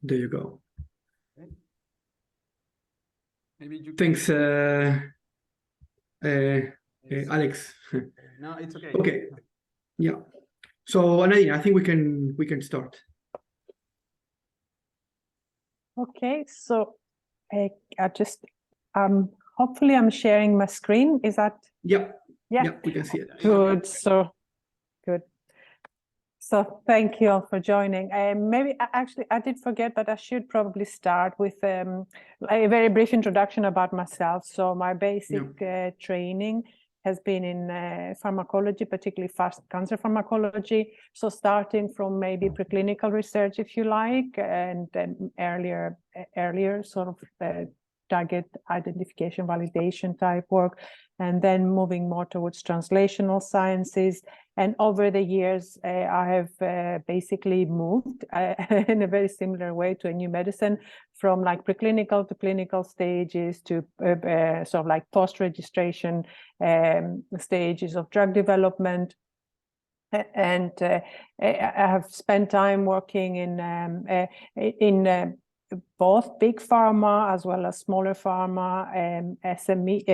There you go. Maybe you Thanks, Alex. No, it's okay. Okay. Yeah. So Nadine, I think we can start. Okay, so I just hopefully I'm sharing my screen. Is that? Yeah. Yeah. Yeah, we can see it. Good. So good. So thank you all for joining. Maybe actually I did forget, but I should probably start with a very brief introduction about myself. So my basic training has been in pharmacology, particularly fast cancer pharmacology. So starting from maybe preclinical research, if you like, and then earlier sort of target identification, validation type work, and then moving more towards translational sciences. And over the years, I have basically moved in a very similar way to a new medicine, from like preclinical to clinical stages to sort of like post-registration stages of drug development. And I have spent time working in both big pharma as well as smaller pharma, SME,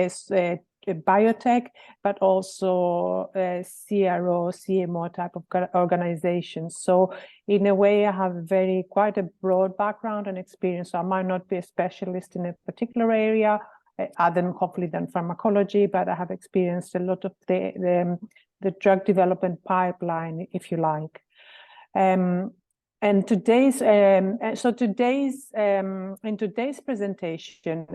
biotech, but also CRO, CMO type of organizations. So in a way, I have quite a broad background and experience. So I might not be a specialist in a particular area, other than hopefully than pharmacology, but I have experienced a lot of the drug development pipeline, if you like. And today's in today's presentation,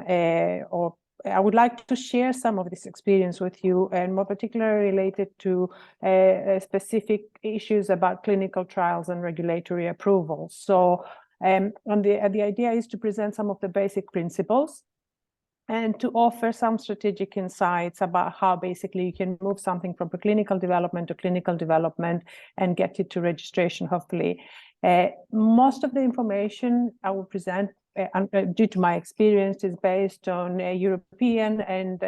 I would like to share some of this experience with you, and more particularly related to specific issues about clinical trials and regulatory approvals. So, the idea is to present some of the basic principles and to offer some strategic insights about how basically you can move something from preclinical development to clinical development and get it to registration, hopefully. Most of the information I will present, due to my experience, is based on a European and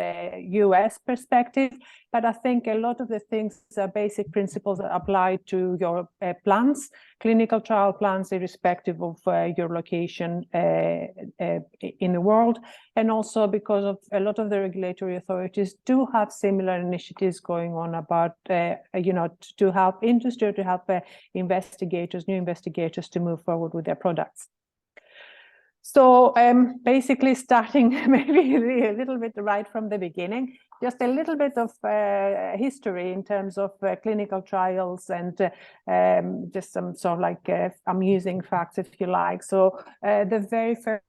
US perspective, but I think a lot of the things are basic principles that apply to your plans, clinical trial plans, irrespective of your location in the world. And also because of a lot of the regulatory authorities do have similar initiatives going on about, to help industry, to help investigators, new investigators to move forward with their products. So basically starting maybe a little bit right from the beginning, just a little bit of history in terms of clinical trials and just some sort of like amusing facts, if you like. So the very first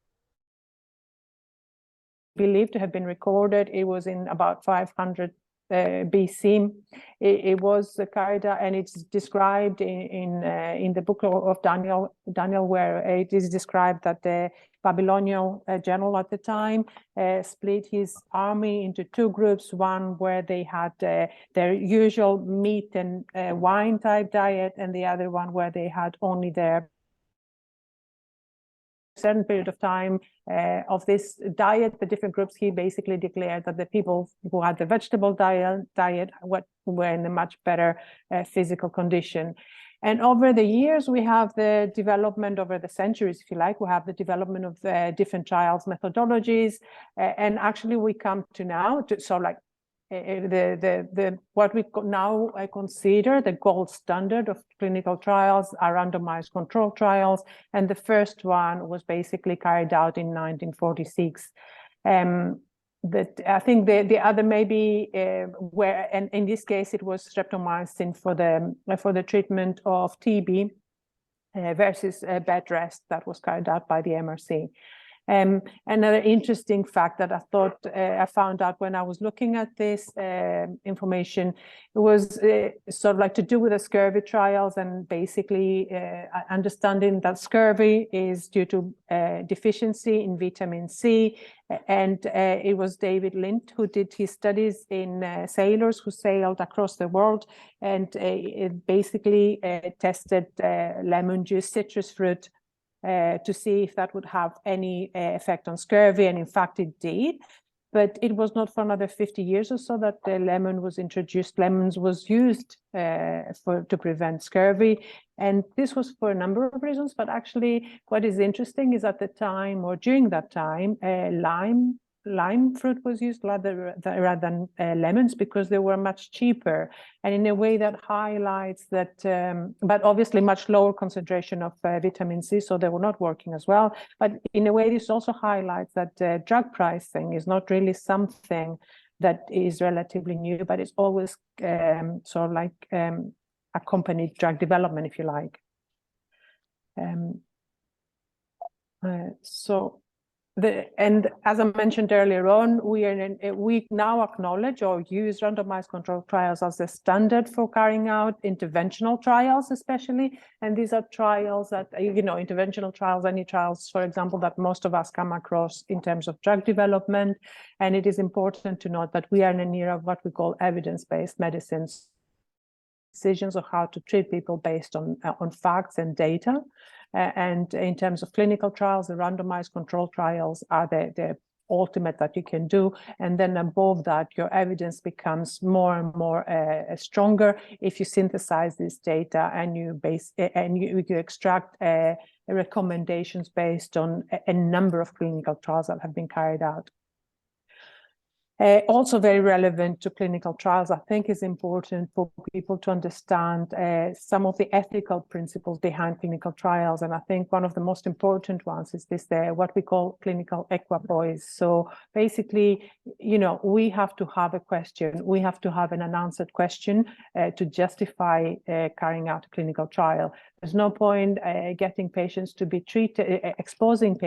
believed to have been recorded, it was in about 500 BC. It was carried out, and it's described in the book of Daniel, where it is described that the Babylonian general at the time split his army into two groups, one where they had their usual meat and wine type diet, and the other one where they had only their certain period of time of this diet, the different groups. He basically declared that the people who had the vegetable diet were in a much better physical condition. And over the years, we have the development, over the centuries, if you like, we have the development of different trials methodologies, and actually we come to now, so like what we now consider the gold standard of clinical trials are randomized control trials, and the first one was basically carried out in 1946. I think the other maybe where, and in this case it was streptomycin for the treatment of TB versus bed rest, that was carried out by the MRC. Another interesting fact that I thought I found out when I was looking at this information, it was sort of like to do with the scurvy trials, and basically understanding that scurvy is due to deficiency in vitamin C. And it was David Lind who did his studies in sailors who sailed across the world, and it basically tested lemon juice, citrus fruit, to see if that would have any effect on scurvy, and in fact it did. but it was not for another 50 years or so that the lemon was introduced. Lemons was used to prevent scurvy. And this was for a number of reasons, but actually what is interesting is at the time or during that time, lime fruit was used rather than lemons because they were much cheaper, and in a way that highlights that, but obviously much lower concentration of vitamin C, so they were not working as well. But in a way, this also highlights that drug pricing is not really something that is relatively new, but it's always sort of like accompanied drug development, if you like. And as I mentioned earlier on, we now acknowledge or use randomized controlled trials as the standard for carrying out interventional trials, especially. And these are trials that, interventional trials, any trials, for example, that most of us come across in terms of drug development. And it is important to note that we are in an era of what we call evidence-based medicines, decisions of how to treat people based on facts and data. And in terms of clinical trials, the randomized control trials are the ultimate that you can do. And then above that, your evidence becomes more and more stronger if you synthesize this data and you extract recommendations based on a number of clinical trials that have been carried out. Also very relevant to clinical trials, I think is important for people to understand some of the ethical principles behind clinical trials. And I think one of the most important ones is this, what we call clinical equipoise. So basically, we have to have a question, we have to have an unanswered question to justify carrying out a clinical trial. There's no point getting patients to be treated, exposing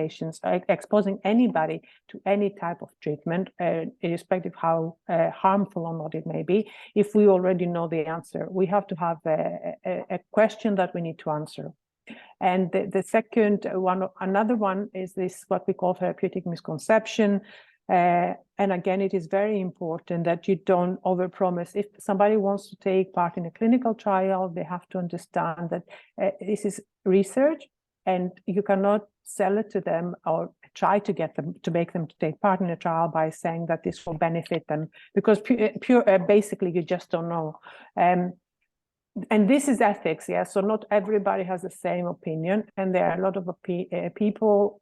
anybody to any type of treatment, irrespective of how harmful or not it may be, if we already know the answer. We have to have a question that we need to answer. And the second one, another one is this, what we call therapeutic misconception. And again, it is very important that you don't overpromise. If somebody wants to take part in a clinical trial, they have to understand that this is research and you cannot sell it to them or try to get them to make them to take part in a trial by saying that this will benefit them, because basically you just don't know. And this is ethics, so not everybody has the same opinion, and there are a lot of people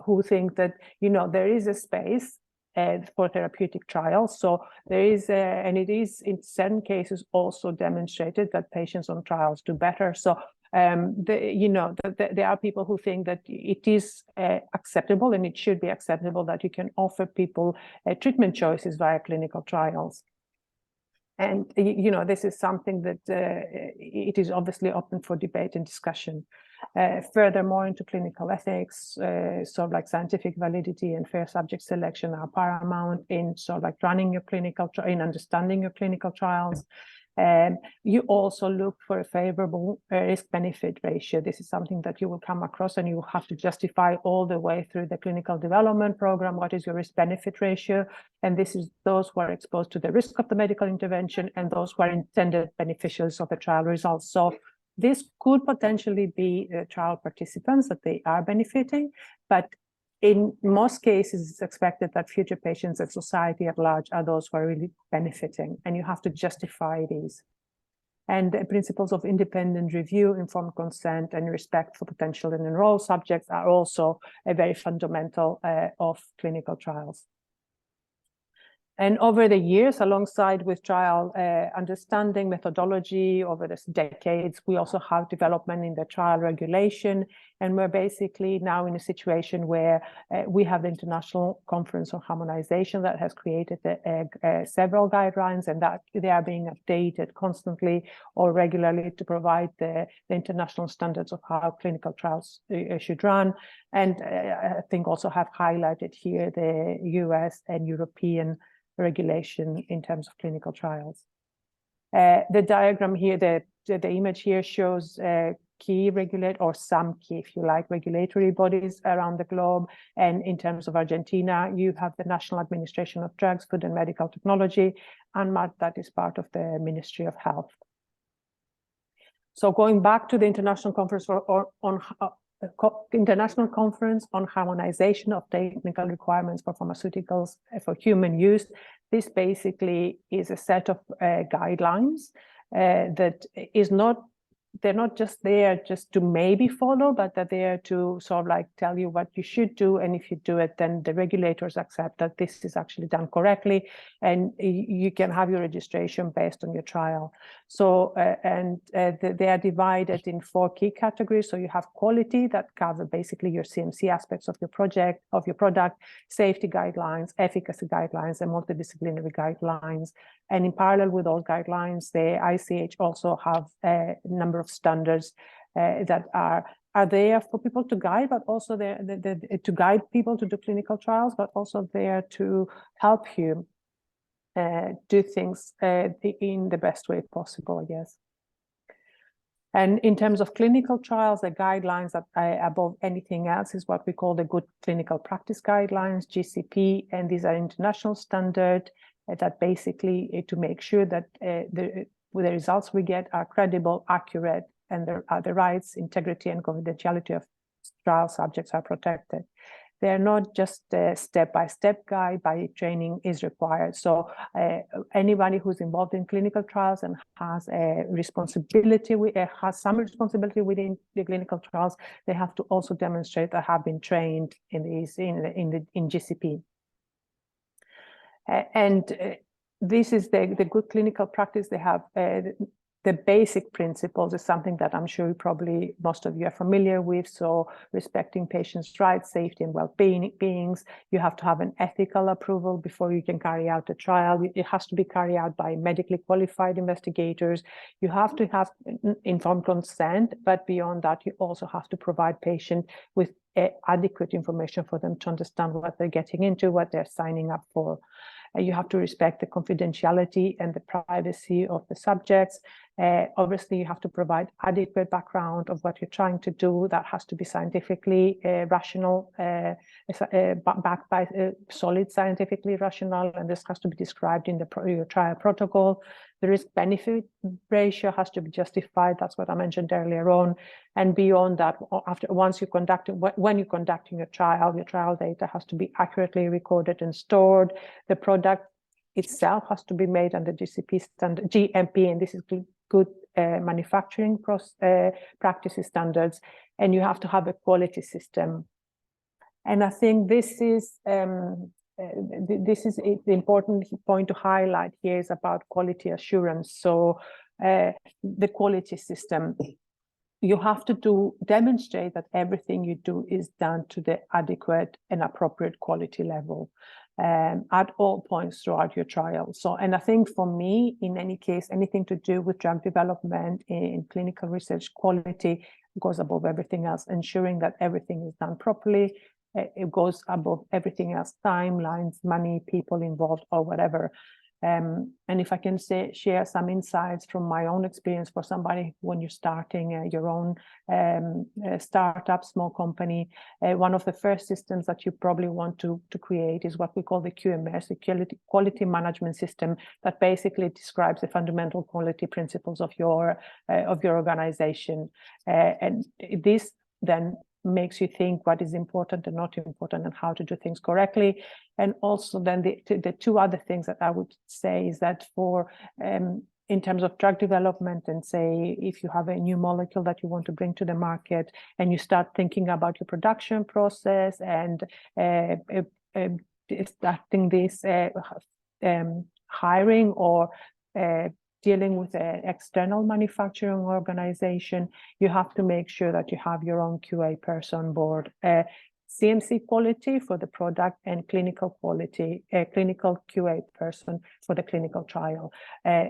who think that there is a space for therapeutic trials. So there is, and it is in certain cases also demonstrated that patients on trials do better. So there are people who think that it is acceptable, and it should be acceptable, that you can offer people treatment choices via clinical trials. And this is something that it is obviously open for debate and discussion. Furthermore, into clinical ethics, sort of like scientific validity and fair subject selection are paramount in sort of like running your clinical in understanding your clinical trials. You also look for a favorable risk-benefit ratio. This is something that you will come across, and you will have to justify all the way through the clinical development program. What is your risk-benefit ratio? And this is those who are exposed to the risk of the medical intervention and those who are intended beneficiaries of the trial results. So this could potentially be trial participants that they are benefiting, but in most cases, it's expected that future patients and society at large are those who are really benefiting, and you have to justify these. And the principles of independent review, informed consent, and respect for potential and enrolled subjects are also a very fundamental of clinical trials. And over the years, alongside with trial understanding, methodology, over the decades, we also have development in the trial regulation. And we're basically now in a situation where we have the International Conference on Harmonization that has created several guidelines, and that they are being updated constantly or regularly to provide the international standards of how clinical trials should run. And I think also have highlighted here the US and European regulation in terms of clinical trials. The diagram here, the image here shows key regulate, or some key, if you like, regulatory bodies around the globe. And in terms of Argentina, you have the National Administration of Drugs, Food and Medical Technology, and that is part of the Ministry of Health. So going back to the International Conference on International Conference on Harmonization of Technical Requirements for Pharmaceuticals for Human Use. This basically is a set of guidelines that is not, they're not just there just to maybe follow, but they're there to sort of like tell you what you should do. And if you do it, then the regulators accept that this is actually done correctly, and you can have your registration based on your trial. So, they are divided in 4 key categories. So you have quality, that cover basically your CMC aspects of your project, of your product, safety guidelines, efficacy guidelines, and multidisciplinary guidelines. And in parallel with those guidelines, the ICH also have a number of standards that are there for people to guide, but also to guide people to do clinical trials, but also there to help you do things in the best way possible, I guess. And in terms of clinical trials, the guidelines that above anything else is what we call the Good Clinical Practice Guidelines, GCP, and these are international standard that basically to make sure that the results we get are credible, accurate, and the rights, integrity, and confidentiality of trial subjects are protected. They're not just a step-by-step guide, by training is required. So anybody who's involved in clinical trials and has a responsibility, has some responsibility within the clinical trials, they have to also demonstrate that have been trained in these in GCP. This is the good clinical practice. They have the basic principles is something that I'm sure probably most of you are familiar with. So respecting patients' rights, safety, and well-beings. You have to have an ethical approval before you can carry out a trial. It has to be carried out by medically qualified investigators. You have to have informed consent, but beyond that, you also have to provide patients with adequate information for them to understand what they're getting into, what they're signing up for. You have to respect the confidentiality and the privacy of the subjects. Obviously, you have to provide adequate background of what you're trying to do. That has to be scientifically rational, backed by solid scientifically rational, and this has to be described in your trial protocol. The risk-benefit ratio has to be justified. That's what I mentioned earlier on. And beyond that, when you're conducting your trial data has to be accurately recorded and stored. The product itself has to be made under GCP standard, GMP, and this is good manufacturing practices standards. And you have to have a quality system. And I think this is the important point to highlight here is about quality assurance. So the quality system, you have to demonstrate that everything you do is done to the adequate and appropriate quality level at all points throughout your trial. So, and I think for me, in any case, anything to do with drug development in clinical research, quality goes above everything else, ensuring that everything is done properly. It goes above everything else, timelines, money, people involved, or whatever. And if I can share some insights from my own experience for somebody when you're starting your own startup, small company, one of the first systems that you probably want to create is what we call the QMS, the quality management system, that basically describes the fundamental quality principles of your organization. And this then makes you think what is important and not important and how to do things correctly. And also then the two other things that I would say is that for in terms of drug development, and say if you have a new molecule that you want to bring to the market and you start thinking about your production process and starting this hiring or dealing with an external manufacturing organization, you have to make sure that you have your own QA person on board. CMC quality for the product and clinical quality, clinical QA person for the clinical trial.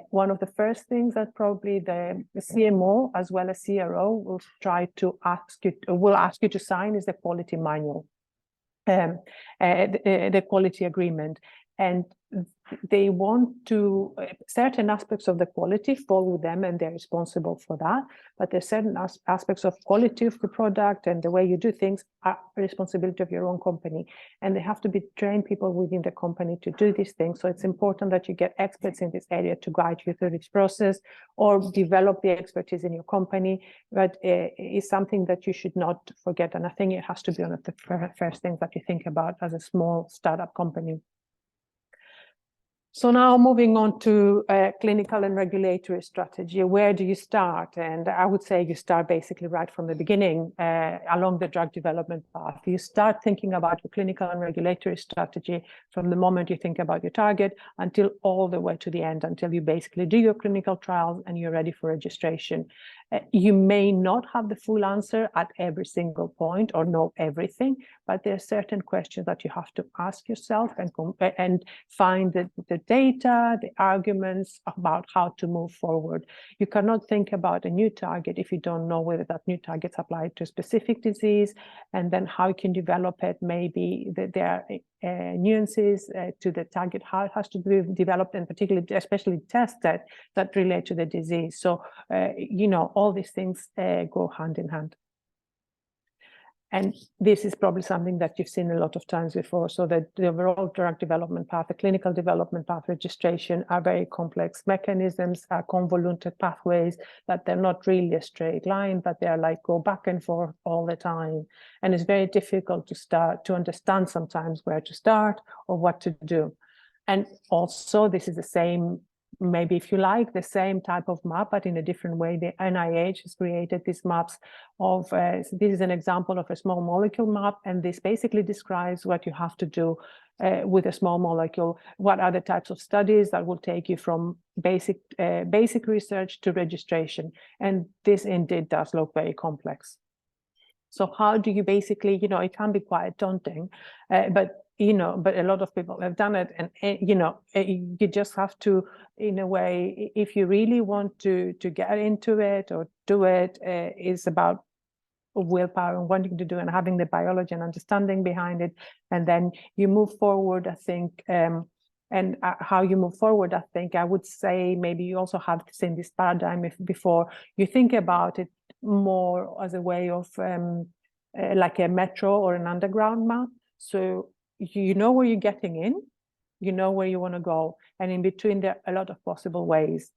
One of the first things that probably the CMO as well as CRO will ask you to sign is the quality manual. The quality agreement. and they want to certain aspects of the quality fall with them, and they're responsible for that. But there's certain aspects of quality of the product and the way you do things are a responsibility of your own company, and they have to be trained people within the company to do these things. So it's important that you get experts in this area to guide you through this process, or develop the expertise in your company. But it's something that you should not forget, and I think it has to be one of the first things that you think about as a small startup company. So now moving on to clinical and regulatory strategy, where do you start? And I would say you start basically right from the beginning along the drug development path. You start thinking about your clinical and regulatory strategy from the moment you think about your target until all the way to the end, until you basically do your clinical trials and you're ready for registration. You may not have the full answer at every single point or know everything, but there are certain questions that you have to ask yourself and find the data, the arguments about how to move forward. You cannot think about a new target if you don't know whether that new target's applied to a specific disease, and then how you can develop it. Maybe there are nuances to the target, how it has to be developed, and particularly, especially tested that relate to the disease. So, you know, all these things go hand in hand. And this is probably something that you've seen a lot of times before. So the overall drug development path, the clinical development path, registration are very complex mechanisms, are convoluted pathways, that they're not really a straight line, but they're like go back and forth all the time. And it's very difficult to understand sometimes where to start or what to do. And also this is the same, maybe if you like, the same type of map, but in a different way. The NIH has created these maps of, this is an example of a small molecule map, and this basically describes what you have to do with a small molecule. What are the types of studies that will take you from basic research to registration? And this indeed does look very complex. So how do you basically, you know, it can be quite daunting, but a lot of people have done it, and you know, you just have to, in a way, if you really want to get into it or do it, it's about willpower and wanting to do and having the biology and understanding behind it, and then you move forward, I think. And how you move forward, I think I would say maybe you also have seen this paradigm before. You think about it more as a way of like a metro or an underground map. So you know where you're getting in, you know where you want to go, and in between there are a lot of possible ways.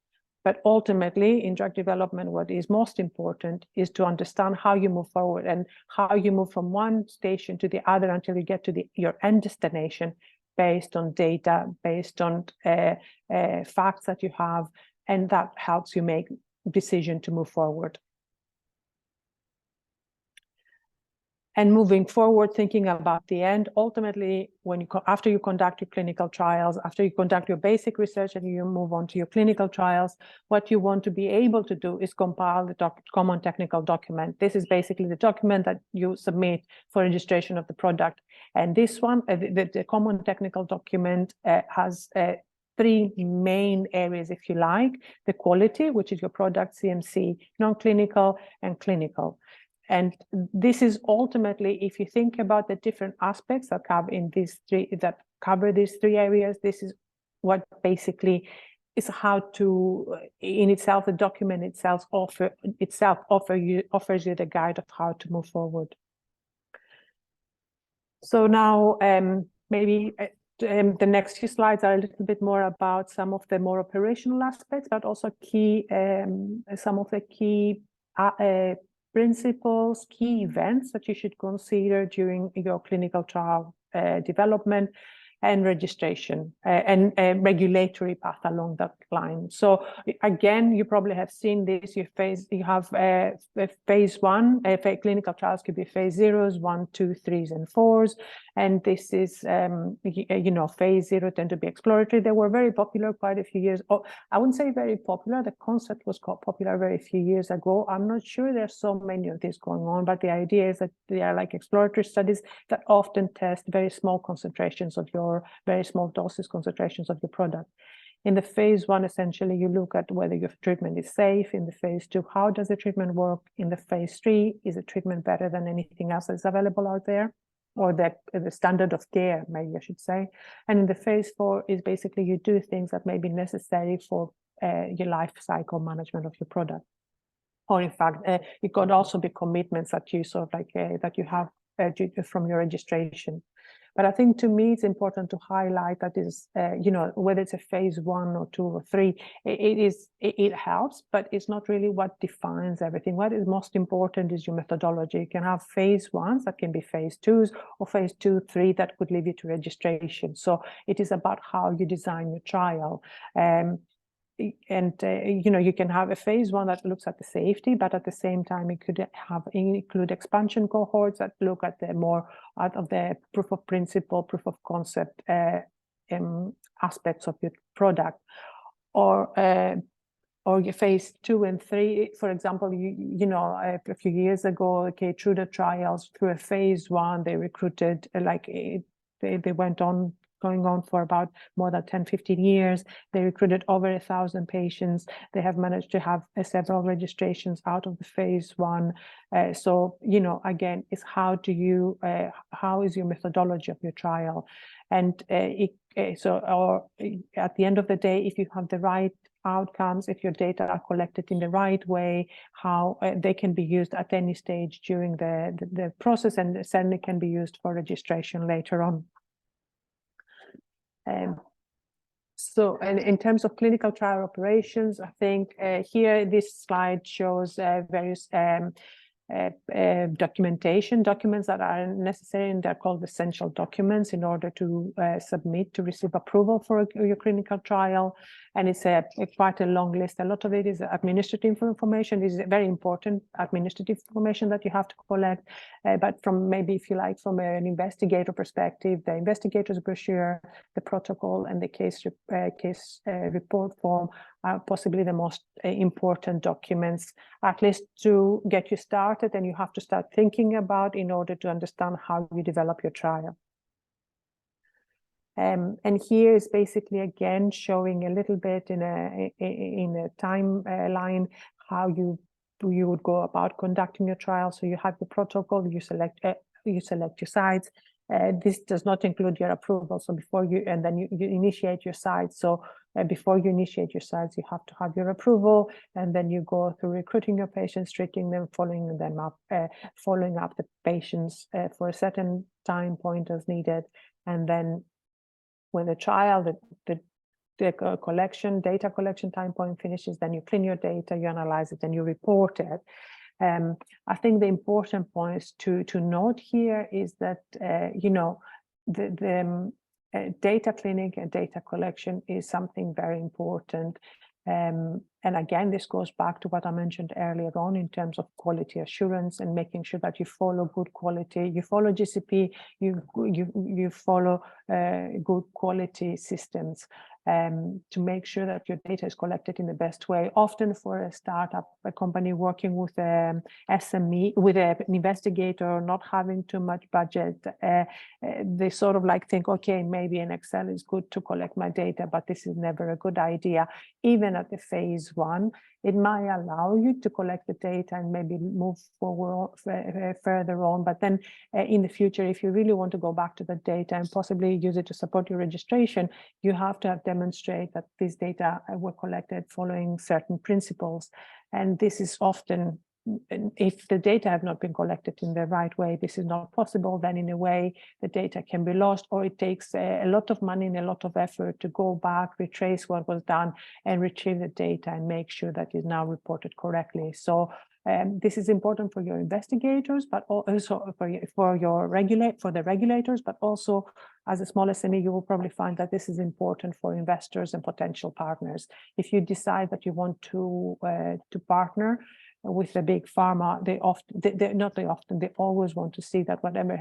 But ultimately in drug development, what is most important is to understand how you move forward and how you move from one station to the other until you get to your end destination, based on data, based on facts that you have, and that helps you make decision to move forward. And moving forward, thinking about the end, ultimately, after you conduct your clinical trials, after you conduct your basic research and you move on to your clinical trials, what you want to be able to do is compile the common technical document. This is basically the document that you submit for registration of the product. And this one, the common technical document has three main areas, if you like: the quality, which is your product, CMC, non-clinical, and clinical. And this is ultimately, if you think about the different aspects that cover these three areas, this is what basically is how to, in itself, the document itself offers you the guide of how to move forward. So now maybe the next few slides are a little bit more about some of the more operational aspects, but also some of the key principles, key events that you should consider during your clinical trial development and registration and regulatory path along that line. So again, you probably have seen this. You have phase one. Clinical trials could be phase 0s, 1, 2, 3s, and 4s. And this is, phase 0 tend to be exploratory. They were very popular quite a few years. Oh, I wouldn't say very popular. The concept was quite popular very few years ago. I'm not sure there's so many of these going on, but the idea is that they are like exploratory studies that often test very small concentrations of very small doses concentrations of your product. In the phase 1, essentially, you look at whether your treatment is safe. In the phase 2, how does the treatment work? In the phase 3, is the treatment better than anything else that's available out there? or the standard of care, maybe I should say. And in the phase 4 is basically you do things that may be necessary for your life cycle management of your product. Or in fact, it could also be commitments that you sort of like that you have from your registration. But I think to me, it's important to highlight that is, you know, whether it's a phase 1 or 2 or 3, it helps, but it's not really what defines everything. What is most important is your methodology. You can have phase 1s that can be phase 2s, or phase 2, 3 that could lead you to registration. So it is about how you design your trial. You know, you can have a phase 1 that looks at the safety, but at the same time it could include expansion cohorts that look at the more out of the proof of principle, proof of concept aspects of your product, or your phase 2 and 3. For example, you know, a few years ago, Keytruda trials, through a phase 1, they recruited they went on going on for about more than 10-15 years. They recruited over 1,000 patients. They have managed to have several registrations out of the phase 1. So, you know, again, it's how is your methodology of your trial? And or at the end of the day, if you have the right outcomes, if your data are collected in the right way, how they can be used at any stage during the process, and certainly can be used for registration later on. So in terms of clinical trial operations, I think here this slide shows various documents that are necessary, and they're called essential documents in order to submit to receive approval for your clinical trial. And it's quite a long list. A lot of it is administrative information. This is very important administrative information that you have to collect. But from maybe, if you like, from an investigator perspective, the investigator's brochure, the protocol, and the case report form are possibly the most important documents, at least to get you started, and you have to start thinking about in order to understand how you develop your trial. And here is basically again showing a little bit in a timeline how you would go about conducting your trial. So you have the protocol, you select your sites. This does not include your approval. So before you, and then you initiate your sites. So before you initiate your sites, you have to have your approval, and then you go through recruiting your patients, treating them, following up the patients for a certain time point as needed, and then when the trial, the data collection time point finishes, then you clean your data, you analyze it, and you report it. I think the important points to note here is that you know, the data cleaning and data collection is something very important. And again, this goes back to what I mentioned earlier on in terms of quality assurance and making sure that you follow good quality, you follow GCP, you follow good quality systems to make sure that your data is collected in the best way. Often for a startup, a company working with an SME, with an investigator, not having too much budget, they sort of like think, okay, maybe an Excel is good to collect my data, but this is never a good idea. Even at the phase 1, it might allow you to collect the data and maybe move forward further on. But then in the future, if you really want to go back to the data and possibly use it to support your registration, you have to demonstrate that these data were collected following certain principles. And this is often, if the data have not been collected in the right way, this is not possible. Then in a way, the data can be lost, or it takes a lot of money and a lot of effort to go back, retrace what was done, and retrieve the data and make sure that is now reported correctly. So this is important for your investigators, but also for the regulators, but also as a small SME, you will probably find that this is important for investors and potential partners. If you decide that you want to partner with a big pharma, they always want to see that whatever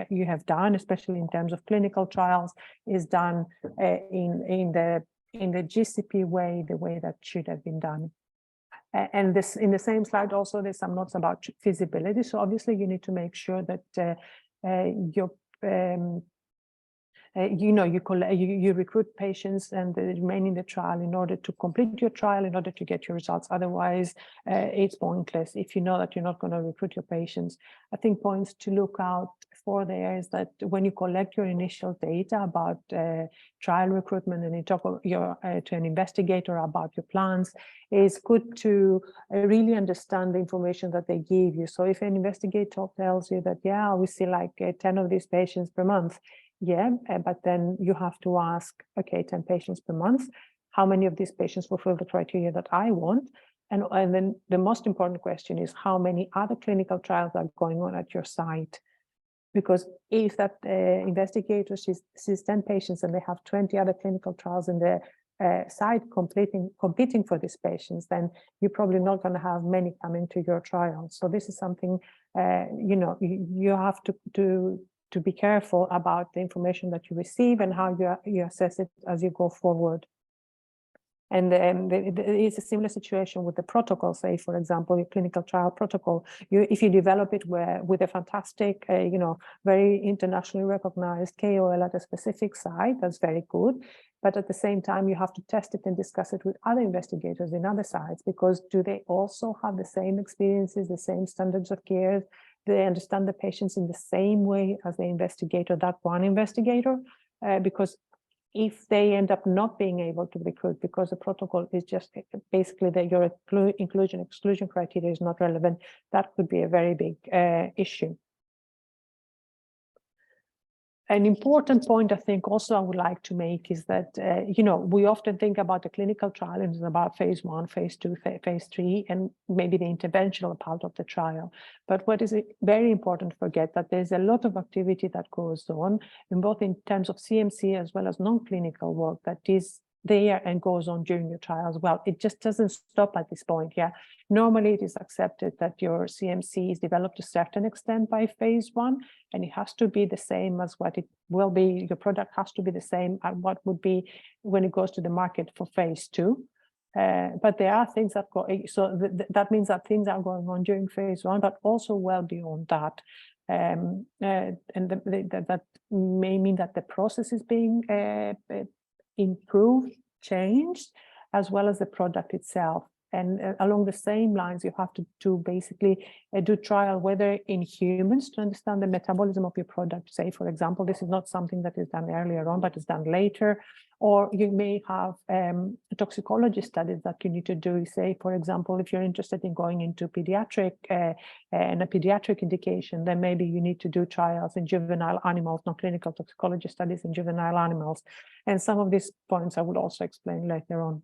you have done, especially in terms of clinical trials, is done in the GCP way, the way that should have been done. And this, in the same slide, also there's some notes about feasibility. So obviously you need to make sure that you recruit patients and they remain in the trial in order to complete your trial, in order to get your results. Otherwise, it's pointless if you know that you're not going to recruit your patients. I think points to look out for there is that when you collect your initial data about trial recruitment and you talk to an investigator about your plans, it's good to really understand the information that they give you. So if an investigator tells you that, yeah, we see like 10 of these patients per month, yeah, but then you have to ask, okay, 10 patients per month, how many of these patients fulfill the criteria that I want? And then the most important question is how many other clinical trials are going on at your site? Because if that investigator sees 10 patients and they have 20 other clinical trials in their site competing for these patients, then you're probably not going to have many coming to your trial. So this is something, you have to be careful about the information that you receive and how you assess it as you go forward. And there is a similar situation with the protocol. Say, for example, your clinical trial protocol. If you develop it with a fantastic, very internationally recognized KOL at a specific site, that's very good. But at the same time, you have to test it and discuss it with other investigators in other sites, because do they also have the same experiences, the same standards of care? Do they understand the patients in the same way as the investigator, that one investigator? Because if they end up not being able to recruit because the protocol is just basically that your inclusion exclusion criteria is not relevant, that could be a very big issue. An important point I think also I would like to make is that, we often think about the clinical trial and it's about phase 1, phase 2, phase 3, and maybe the interventional part of the trial. But what is very important to forget that there's a lot of activity that goes on in terms of CMC as well as non-clinical work that is there and goes on during your trial as well. It just doesn't stop at this point. Yeah, normally it is accepted that your CMC is developed to a certain extent by phase 1, and it has to be the same as what it will be. Your product has to be the same as what would be when it goes to the market for phase 2. But there are things that go, so that means that things are going on during phase 1, but also well beyond that. And that may mean that the process is being improved, changed, as well as the product itself. And along the same lines, you have to basically do trial, whether in humans, to understand the metabolism of your product. Say, for example, this is not something that is done earlier on, but is done later. Or you may have toxicology studies that you need to do. Say, for example, if you're interested in going into pediatric and a pediatric indication, then maybe you need to do trials in juvenile animals, non-clinical toxicology studies in juvenile animals. And some of these points I will also explain later on.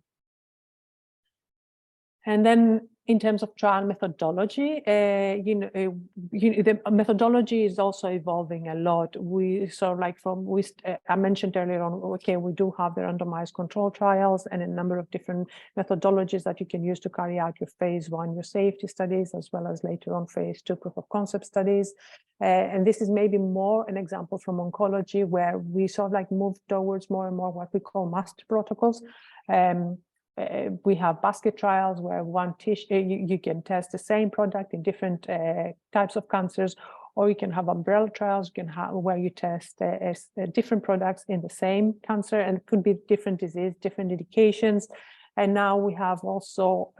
And then in terms of trial methodology, the methodology is also evolving a lot. I mentioned earlier on, okay, we do have the randomized control trials and a number of different methodologies that you can use to carry out your phase 1, your safety studies, as well as later on phase 2 proof of concept studies. And this is maybe more an example from oncology, where we move towards more and more what we call master protocols. We have basket trials where one tissue, you can test the same product in different types of cancers, or you can have umbrella trials. You can have where you test different products in the same cancer, and it could be different disease, different indications. And now we have also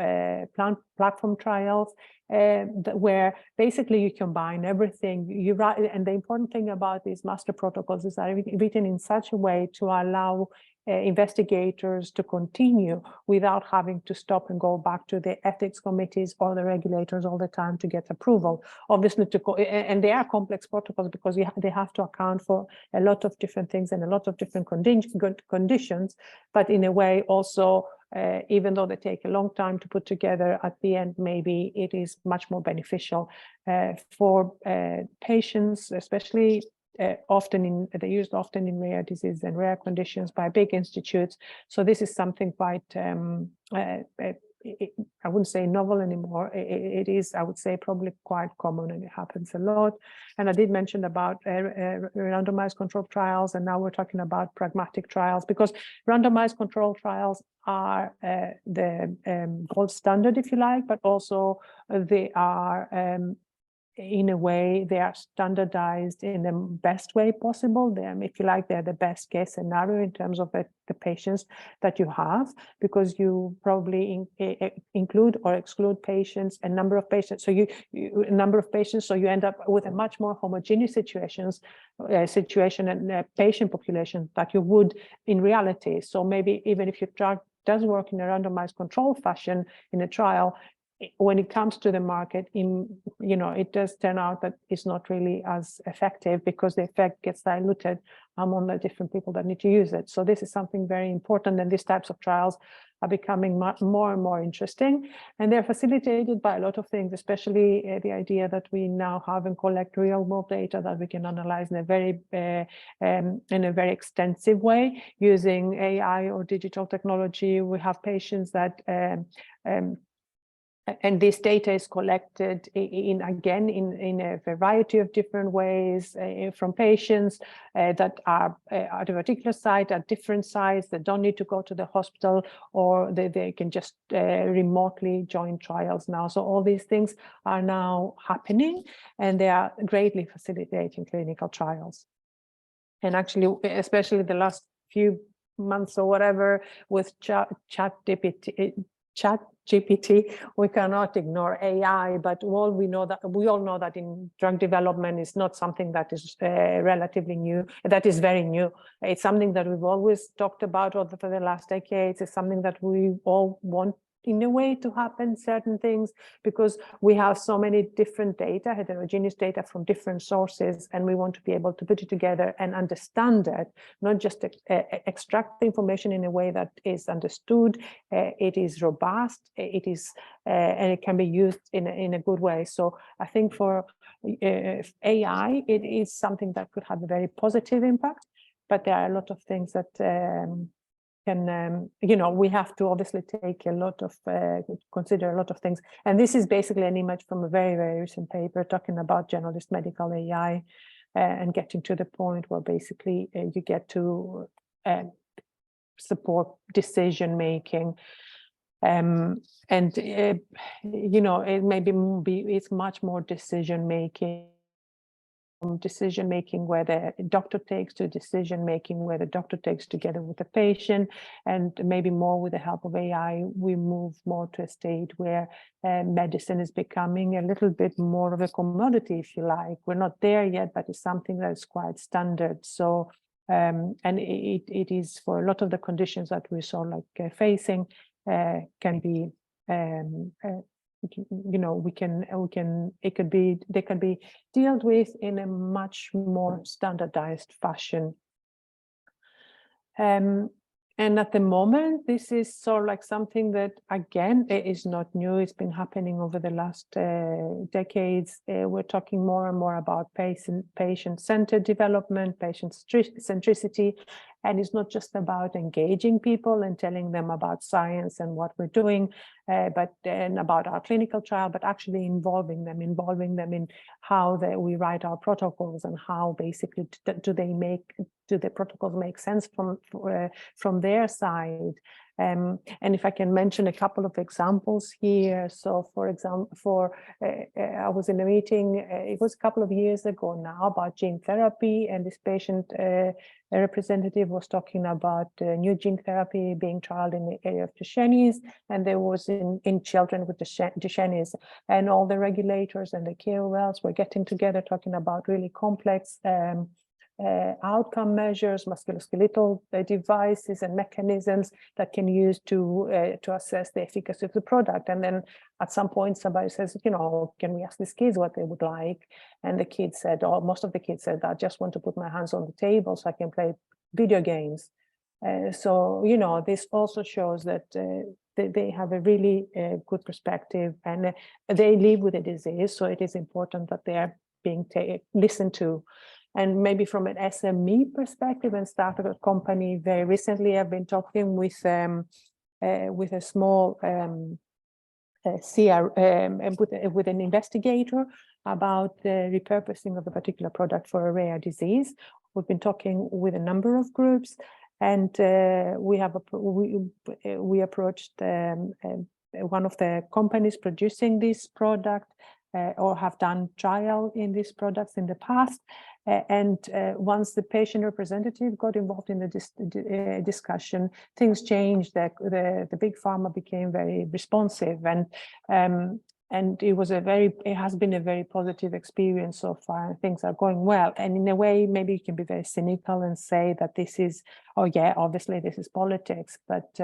platform trials where basically you combine everything. You write, and the important thing about these master protocols is that written in such a way to allow investigators to continue without having to stop and go back to the ethics committees or the regulators all the time to get approval. Obviously, and they are complex protocols because they have to account for a lot of different things and a lot of different conditions, but in a way also, even though they take a long time to put together, at the end, maybe it is much more beneficial for patients, especially they're used often in rare disease and rare conditions by big institutes. So this is something quite, I wouldn't say novel anymore. It is, I would say, probably quite common, and it happens a lot. And I did mention about randomized controlled trials, and now we're talking about pragmatic trials, because randomized controlled trials are the gold standard, if you like, but also they are in a way, they are standardized in the best way possible. If you like, they're the best case scenario in terms of the patients that you have, because you probably include or exclude patients, a number of patients. So so you end up with a much more homogeneous situation and patient population that you would in reality. So maybe even if your drug does work in a randomized control fashion in a trial, when it comes to the market, it does turn out that it's not really as effective, because the effect gets diluted among the different people that need to use it. So this is something very important, and these types of trials are becoming more and more interesting, and they're facilitated by a lot of things, especially the idea that we now have and collect real world data that we can analyze in a very extensive way using AI or digital technology. We have patients that and this data is collected in a variety of different ways from patients that are at a particular site, at different sites, that don't need to go to the hospital, or they can just remotely join trials now. So all these things are now happening, and they are greatly facilitating clinical trials. And actually, especially the last few months or whatever, with ChatGPT, we cannot ignore AI, but we all know that in drug development is not something that is relatively new, that is very new. It's something that we've always talked about for the last decades. It's something that we all want in a way to happen, certain things, because we have so many different data, heterogeneous data from different sources, and we want to be able to put it together and understand it, not just extract the information in a way that is understood, it is robust, it is and it can be used in a good way. So I think for AI, it is something that could have a very positive impact, but there are a lot of things that we have to obviously take a lot of consider a lot of things. And this is basically an image from a very, very recent paper talking about generalist medical AI and getting to the point where basically you get to support decision making. It it's much more decision making where the doctor takes, to decision making where the doctor takes together with the patient, and maybe more with the help of AI, we move more to a state where medicine is becoming a little bit more of a commodity, if you like. We're not there yet, but it's something that is quite standard. So and it is for a lot of the conditions that we saw facing can be they can be dealt with in a much more standardized fashion. And at the moment, this is sort of like something that, again, it is not new. It's been happening over the last decades. We're talking more and more about patient-centered development, patient centricity. And it's not just about engaging people and telling them about science and what we're doing, and about our clinical trial, but actually involving them in how we write our protocols, and how basically do the protocols make sense from their side. And if I can mention a couple of examples here. So for example, I was in a meeting, it was a couple of years ago now, about gene therapy, and this patient representative was talking about new gene therapy being trialed in the area of Duchenne's, and there was in children with Duchenne's, and all the regulators and the KOLs were getting together talking about really complex outcome measures, musculoskeletal devices and mechanisms that can use to assess the efficacy of the product. And then at some point somebody says, can we ask these kids what they would like? And the kids said, or most of the kids said, I just want to put my hands on the table so I can play video games. So this also shows that they have a really good perspective, and they live with the disease, so it is important that they are being listened to. And maybe from an SME perspective, and started a company very recently, I've been talking with a small with an investigator about the repurposing of a particular product for a rare disease. We've been talking with a number of groups, and we approached one of the companies producing this product, or have done trial in these products in the past. And once the patient representative got involved in the discussion, things changed. The big pharma became very responsive, and it has been a very positive experience so far. Things are going well. And in a way, maybe you can be very cynical and say that this is, oh yeah, obviously this is politics, but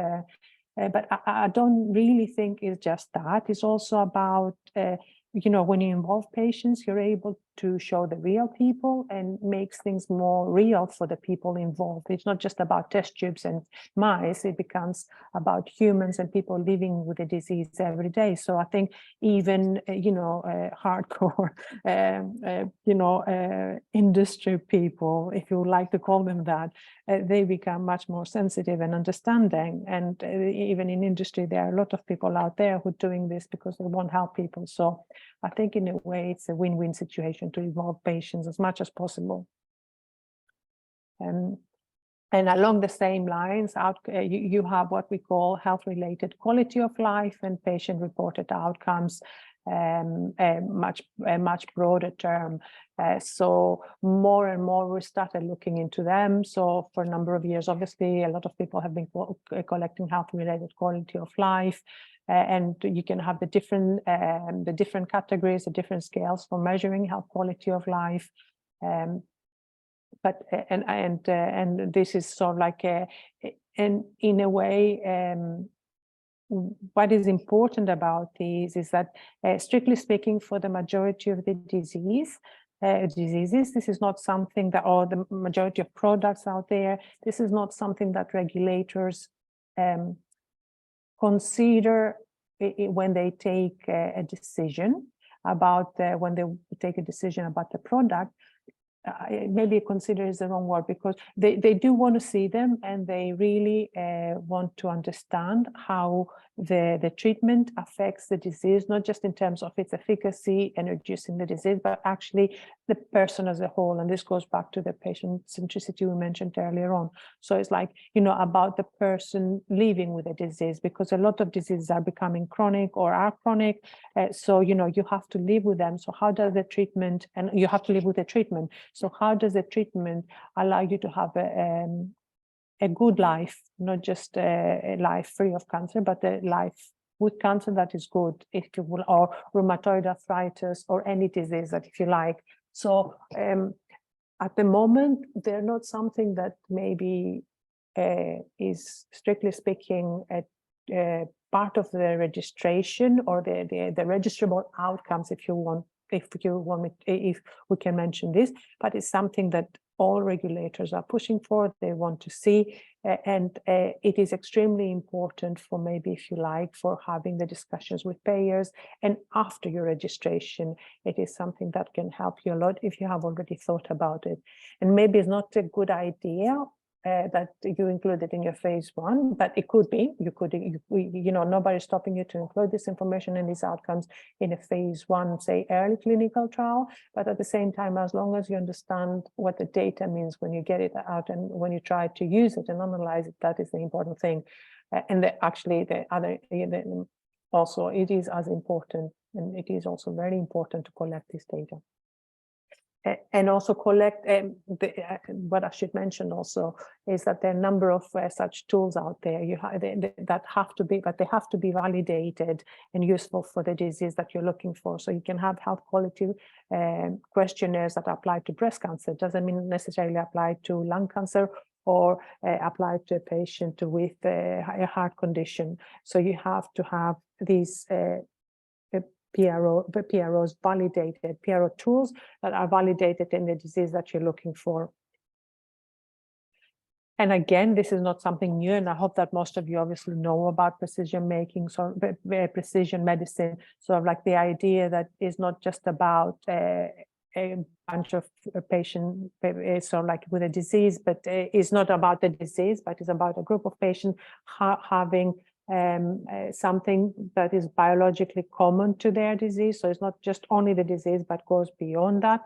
I don't really think it's just that. It's also about, when you involve patients, you're able to show the real people and makes things more real for the people involved. It's not just about test tubes and mice, it becomes about humans and people living with the disease every day. So I think even, hardcore, industry people, if you like to call them that, they become much more sensitive and understanding. And even in industry, there are a lot of people out there who are doing this because they want to help people. So I think in a way, it's a win-win situation to involve patients as much as possible. And along the same lines, you have what we call health-related quality of life and patient-reported outcomes, a much broader term. So more and more we started looking into them. So for a number of years, obviously, a lot of people have been collecting health-related quality of life. And you can have the different categories, the different scales for measuring health quality of life. And this is sort of like and in a way, what is important about these is that, strictly speaking, for the majority of the diseases, this is not something that, or the majority of products out there, this is not something that regulators consider when they take a decision about the product. Maybe consider is the wrong word, because they do want to see them, and they really want to understand how the treatment affects the disease, not just in terms of its efficacy and reducing the disease, but actually the person as a whole. And this goes back to the patient centricity we mentioned earlier on. So it's like, about the person living with a disease, because a lot of diseases are becoming chronic or are chronic. So, you have to live with them. So how does the treatment, and you have to live with the treatment. So how does the treatment allow you to have a good life, not just a life free of cancer, but a life with cancer that is good, if you will, or rheumatoid arthritis, or any disease that, if you like. So at the moment, they're not something that maybe is, strictly speaking, a part of the registration or the registrable outcomes, if we can mention this, but it's something that all regulators are pushing for, they want to see, and it is extremely important for, maybe, if you like, for having the discussions with payers. And after your registration, it is something that can help you a lot if you have already thought about it. And maybe it's not a good idea that you include it in your phase 1, but it could be. Nobody's stopping you to include this information and these outcomes in a phase 1, say, early clinical trial. But at the same time, as long as you understand what the data means when you get it out and when you try to use it and analyze it, that is the important thing. Also, it is as important, and it is also very important to collect this data. And also collect, what I should mention also is that there are a number of such tools out there that have to be validated and useful for the disease that you're looking for. So you can have health quality questionnaires that apply to breast cancer. It doesn't mean necessarily apply to lung cancer or apply to a patient with a heart condition. So you have to have these PROs validated, PRO tools that are validated in the disease that you're looking for. And again, this is not something new, and I hope that most of you obviously know about precision making, so precision medicine, sort of like the idea that is not just about a bunch of patients, sort of like with a disease, but it's not about the disease, but it's about a group of patients having something that is biologically common to their disease. So it's not just only the disease, but goes beyond that.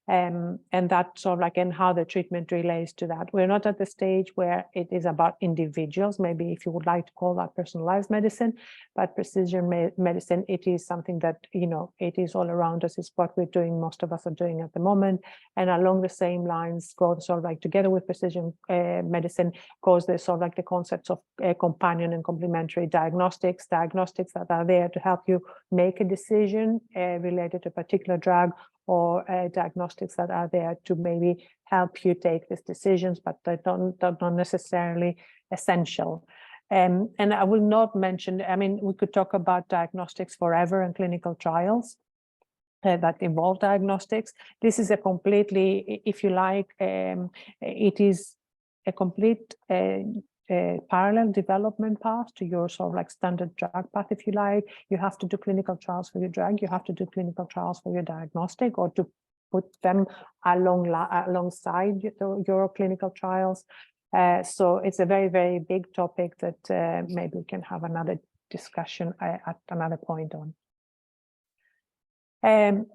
and that sort of like, and how the treatment relates to that. We're not at the stage where it is about individuals, maybe if you would like to call that personalized medicine, but precision medicine, it is something that, you know, it is all around us. It's what we're doing, most of us are doing at the moment. And along the same lines goes sort of like together with precision medicine goes the sort of like the concepts of companion and complementary diagnostics that are there to help you make a decision related to a particular drug, or diagnostics that are there to maybe help you take these decisions, but they're not necessarily essential. And I will not mention, I mean, we could talk about diagnostics forever and clinical trials that involve diagnostics. This is a completely, if you like, it is a complete parallel development path to your sort of like standard drug path, if you like. You have to do clinical trials for your drug, you have to do clinical trials for your diagnostic, or to put them alongside your clinical trials. So it's a very, very big topic that maybe we can have another discussion at another point on.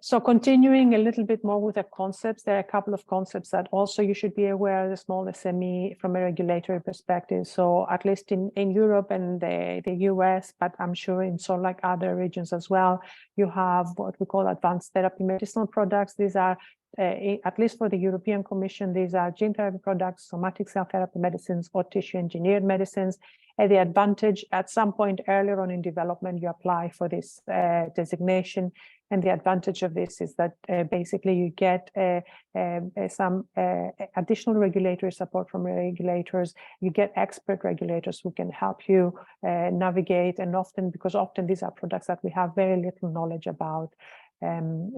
So continuing a little bit more with the concepts, there are a couple of concepts that also you should be aware of, the small SME from a regulatory perspective. So at least in Europe and the US, but I'm sure in sort of like other regions as well, you have what we call advanced therapy medicinal products. These are, at least for the European Commission, these are gene therapy products, somatic cell therapy medicines, or tissue engineered medicines. The advantage at some point earlier on in development, you apply for this designation. And the advantage of this is that basically you get some additional regulatory support from regulators. You get expert regulators who can help you navigate, and often these are products that we have very little knowledge about.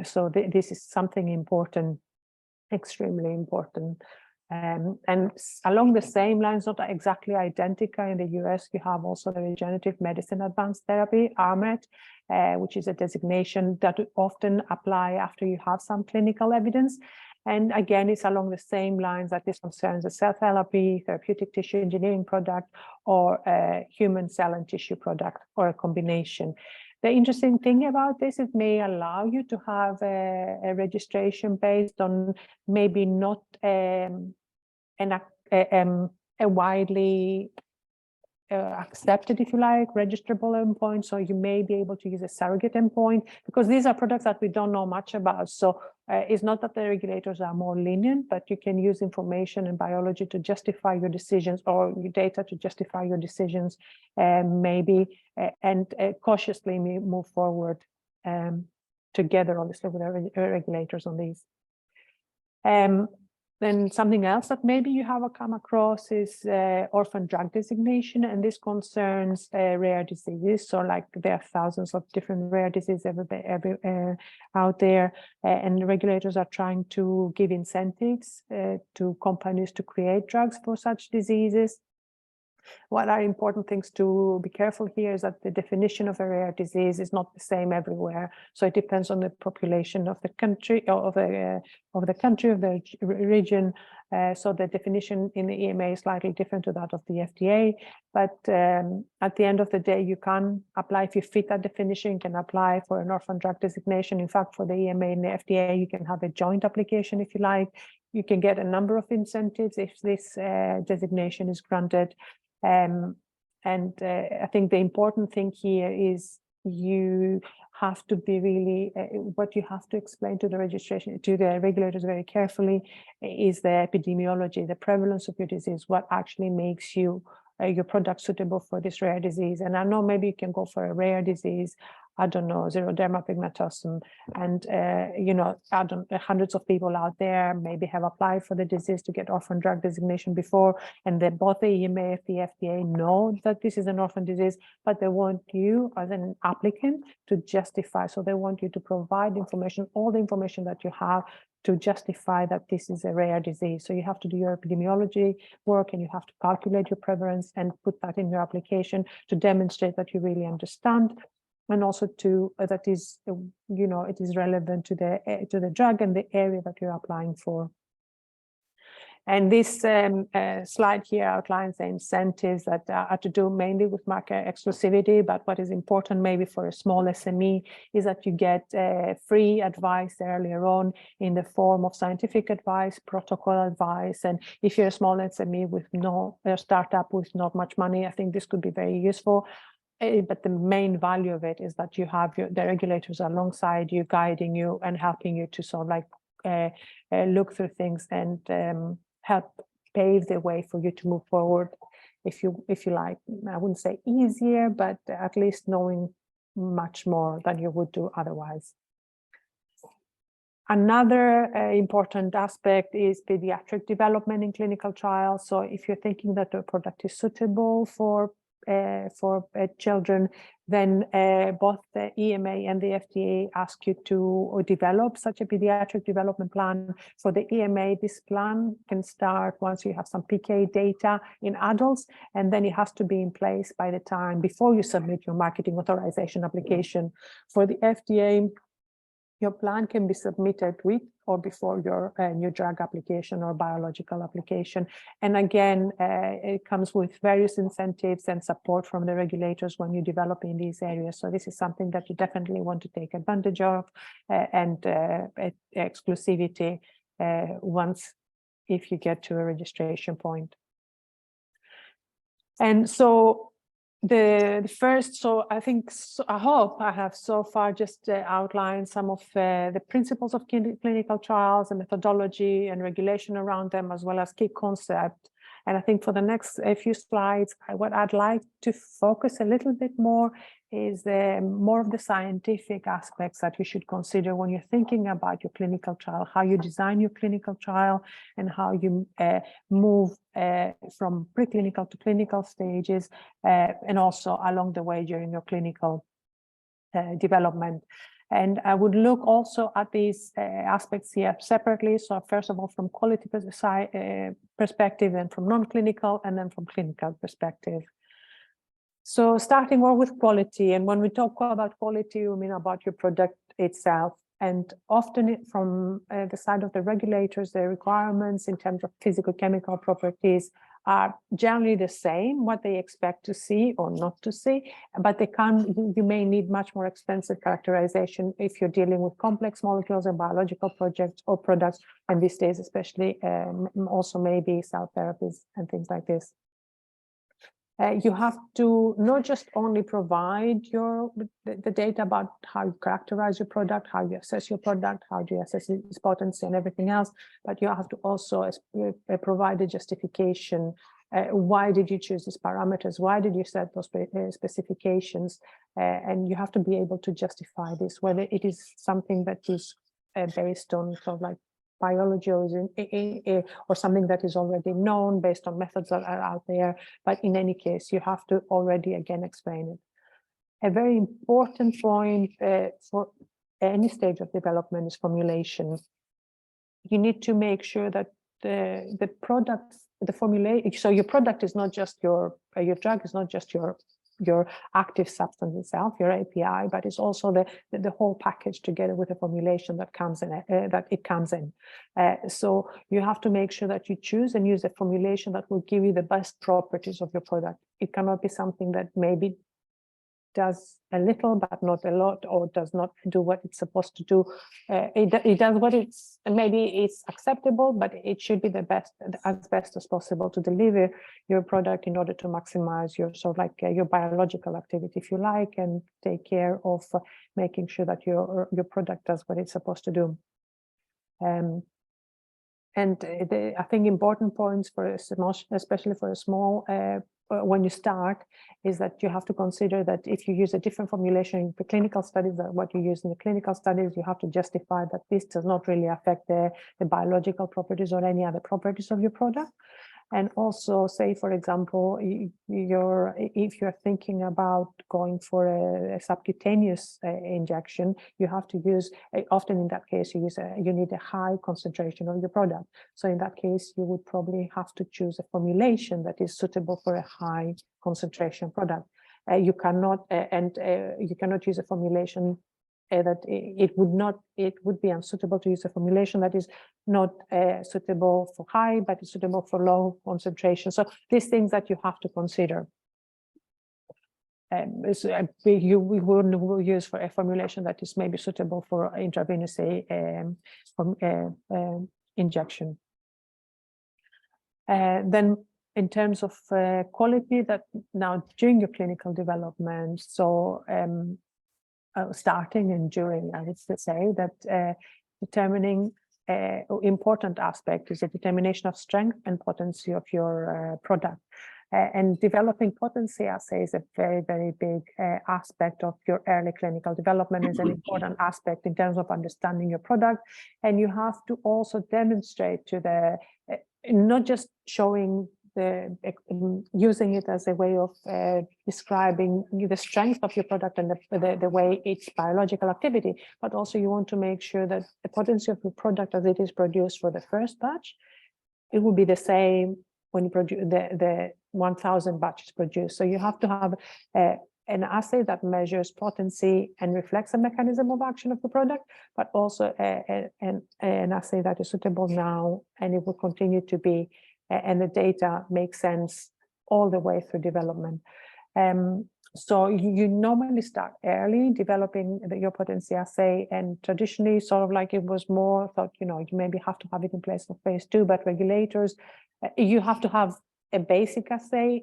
So this is something important, extremely important. And along the same lines, not exactly identical, in the US, you have also the Regenerative Medicine Advanced Therapy, RMAT, which is a designation that we often apply after you have some clinical evidence. And again, it's along the same lines that this concerns a cell therapy, therapeutic tissue engineering product, or a human cell and tissue product, or a combination. The interesting thing about this, it may allow you to have a registration based on maybe not a widely accepted, if you like, registrable endpoint. So you may be able to use a surrogate endpoint, because these are products that we don't know much about. So it's not that the regulators are more lenient, but you can use information and biology to justify your decisions, or your data to justify your decisions, maybe, and cautiously move forward together, obviously, with the regulators on these. Then something else that maybe you have come across is orphan drug designation, and this concerns rare diseases. So like there are thousands of different rare diseases out there, and the regulators are trying to give incentives to companies to create drugs for such diseases. What are important things to be careful here is that the definition of a rare disease is not the same everywhere. So it depends on the population of the country, or of the country, of the region. So the definition in the EMA is slightly different to that of the FDA. But at the end of the day, you can apply, if you fit that definition, you can apply for an orphan drug designation. In fact, for the EMA and the FDA, you can have a joint application, if you like. You can get a number of incentives if this designation is granted. I think the important thing here is you have to be really, what you have to explain to the registration, to the regulators very carefully, is the epidemiology, the prevalence of your disease, what actually makes you your product suitable for this rare disease. And I know maybe you can go for a rare disease, I don't know, xeroderma pigmentosum, and you know, hundreds of people out there maybe have applied for the disease to get orphan drug designation before, and both the EMA and the FDA know that this is an orphan disease, but they want you as an applicant to justify. So they want you to provide information, all the information that you have, to justify that this is a rare disease. So you have to do your epidemiology work, and you have to calculate your prevalence and put that in your application to demonstrate that you really understand, and also to that is, you know, it is relevant to the drug and the area that you're applying for. And this slide here outlines the incentives that are to do mainly with market exclusivity, but what is important maybe for a small SME is that you get free advice earlier on in the form of scientific advice, protocol advice, and if you're a small SME with a startup with not much money, I think this could be very useful. But the main value of it is that you have the regulators alongside you, guiding you and helping you to sort of like look through things and help pave the way for you to move forward, if you like. I wouldn't say easier, but at least knowing much more than you would do otherwise. Another important aspect is pediatric development in clinical trials. So if you're thinking that the product is suitable for children, then both the EMA and the FDA ask you to develop such a pediatric development plan. For the EMA, this plan can start once you have some PK data in adults, and then it has to be in place by the time before you submit your marketing authorization application. For the FDA, your plan can be submitted with or before your new drug application or biological application. And again, it comes with various incentives and support from the regulators when you develop in these areas. So this is something that you definitely want to take advantage of, and exclusivity once if you get to a registration point. And so the first, so I think, I hope I have so far just outlined some of the principles of clinical trials and methodology and regulation around them, as well as key concepts. And I think for the next few slides, what I'd like to focus a little bit more is more of the scientific aspects that you should consider when you're thinking about your clinical trial, how you design your clinical trial, and how you move from preclinical to clinical stages, and also along the way during your clinical development. And I would look also at these aspects here separately. So first of all, from quality perspective, then from non-clinical, and then from clinical perspective. So starting more with quality, and when we talk about quality, we mean about your product itself. And often from the side of the regulators, the requirements in terms of physical chemical properties are generally the same, what they expect to see or not to see, but you may need much more expensive characterization if you're dealing with complex molecules and biological projects or products, and these days especially also maybe cell therapies and things like this. You have to not just only provide the data about how you characterize your product, how you assess your product, how do you assess its potency and everything else, but you have to also provide a justification. Why did you choose these parameters? Why did you set those specifications? And you have to be able to justify this, whether it is something that is based on sort of like biology or something that is already known based on methods that are out there. But in any case, you have to already again explain it. A very important point for any stage of development is formulation. You need to make sure that the product, the formulation, so your product is not just your drug is not just your active substance itself, your API, but it's also the whole package together with the formulation that comes in. So you have to make sure that you choose and use a formulation that will give you the best properties of your product. It cannot be something that maybe does a little but not a lot, or does not do what it's supposed to do. It does what it's, maybe it's acceptable, but it should be the best, as best as possible to deliver your product in order to maximize your sort of like your biological activity, if you like, and take care of making sure that your product does what it's supposed to do. I think important points for a small, especially for a small, when you start, is that you have to consider that if you use a different formulation in preclinical studies than what you use in the clinical studies, you have to justify that this does not really affect the biological properties or any other properties of your product. And also, say, for example, if you're thinking about going for a subcutaneous injection, you have to use, often in that case, you need a high concentration of your product. So in that case, you would probably have to choose a formulation that is suitable for a high concentration product. You cannot use a formulation it would be unsuitable to use a formulation that is not suitable for high, but is suitable for low concentration. So these things that you have to consider. We wouldn't use for a formulation that is maybe suitable for intravenous injection. Then in terms of quality, that now during your clinical development, so starting and during, I would say that determining important aspect is the determination of strength and potency of your product. And developing potency assay is a very, very big aspect of your early clinical development. Is an important aspect in terms of understanding your product. And you have to also demonstrate to the, not just showing using it as a way of describing the strength of your product and the way its biological activity, but also you want to make sure that the potency of your product as it is produced for the first batch, it will be the same when you produce the 1,000 batches produced. So you have to have an assay that measures potency and reflects the mechanism of action of the product, but also an assay that is suitable now, and it will continue to be, and the data makes sense all the way through development. So you normally start early developing your potency assay, and traditionally sort of like it was more thought, you maybe have to have it in place for phase 2, but regulators, you have to have a basic assay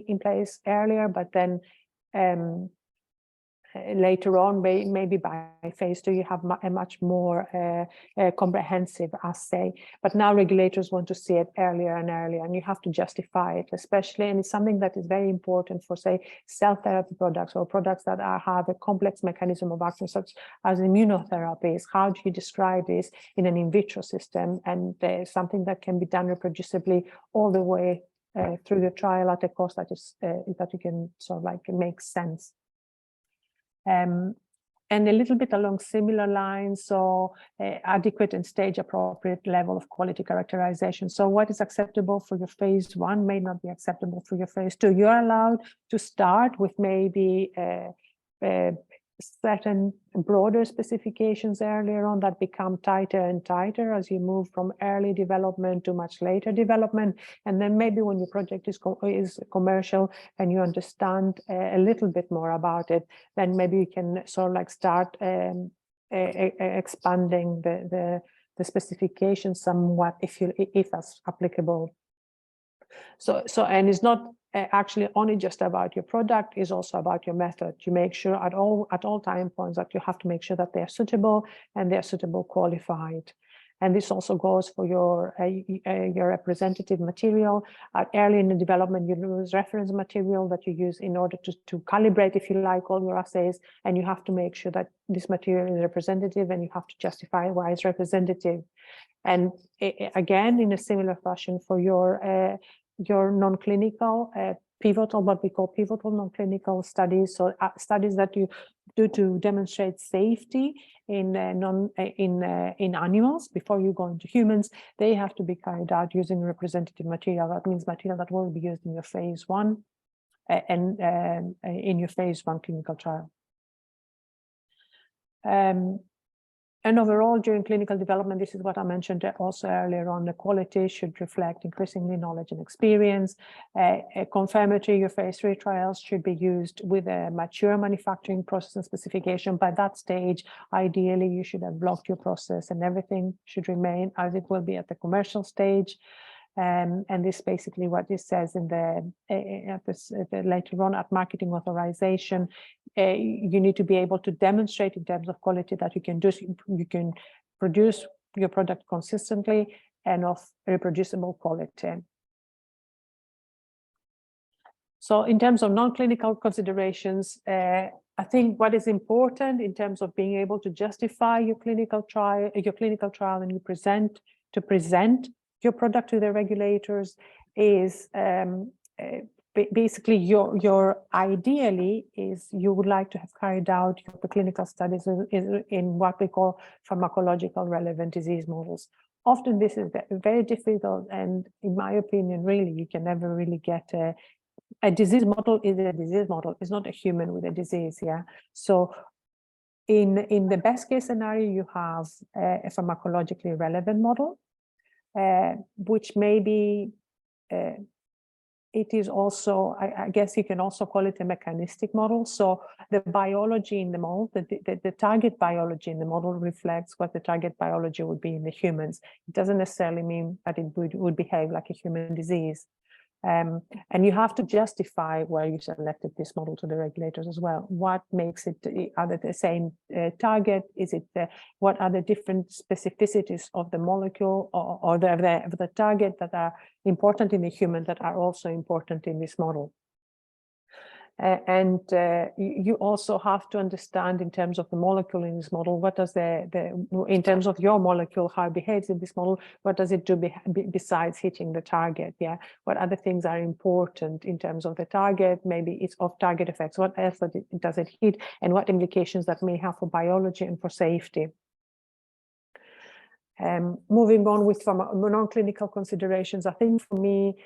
in place earlier, but then later on, maybe by phase 2, you have a much more comprehensive assay. But now regulators want to see it earlier and earlier, and you have to justify it, especially, and it's something that is very important for, say, cell therapy products or products that have a complex mechanism of action, such as immunotherapies. How do you describe this in an in vitro system? And something that can be done reproducibly all the way through the trial at a cost that is that you can sort of like make sense. And a little bit along similar lines, so adequate and stage appropriate level of quality characterization. So what is acceptable for your phase 1 may not be acceptable for your phase 2. You're allowed to start with maybe certain broader specifications earlier on that become tighter and tighter as you move from early development to much later development. And then maybe when your project is commercial and you understand a little bit more about it, then maybe you can sort of like start expanding the specifications somewhat if that's applicable. So and it's not actually only just about your product, is also about your method. You make sure at all time points that you have to make sure that they are suitable and they are suitable qualified. And this also goes for your representative material. Early in the development, you use reference material that you use in order to calibrate, if you like, all your assays, and you have to make sure that this material is representative, and you have to justify why it's representative. And again, in a similar fashion for your non-clinical pivotal, what we call pivotal non-clinical studies, so studies that you do to demonstrate safety in animals before you go into humans, they have to be carried out using representative material. That means material that will be used in your phase 1 and in your phase 1 clinical trial. And overall, during clinical development, this is what I mentioned also earlier on, the quality should reflect increasingly knowledge and experience. A confirmatory, your phase 3 trials should be used with a mature manufacturing process and specification. By that stage, ideally, you should have blocked your process and everything should remain as it will be at the commercial stage. And this is basically what this says in later on at marketing authorization. You need to be able to demonstrate in terms of quality that you can produce your product consistently and of reproducible quality. So in terms of non-clinical considerations, I think what is important in terms of being able to justify your clinical trial, and you present your product to the regulators is basically your ideally is you would like to have carried out the clinical studies in what we call pharmacological relevant disease models. Often this is very difficult, and in my opinion, really, you can never really get a disease model is a disease model. It's not a human with a disease, yeah. So in the best case scenario, you have a pharmacologically relevant model, which maybe it is also, I guess you can also call it a mechanistic model. So the biology in the model, the target biology in the model reflects what the target biology would be in the humans. It doesn't necessarily mean that it would behave like a human disease. And you have to justify where you selected this model to the regulators as well. What makes it, are they the same target? Is it, what are the different specificities of the molecule or the target that are important in the human that are also important in this model? You also have to understand in terms of the molecule in this model, what does in terms of your molecule, how it behaves in this model, what does it do besides hitting the target? Yeah, what other things are important in terms of the target? Maybe it's off-target effects. What else does it hit, and what implications that may have for biology and for safety? Moving on with non-clinical considerations, I think for me,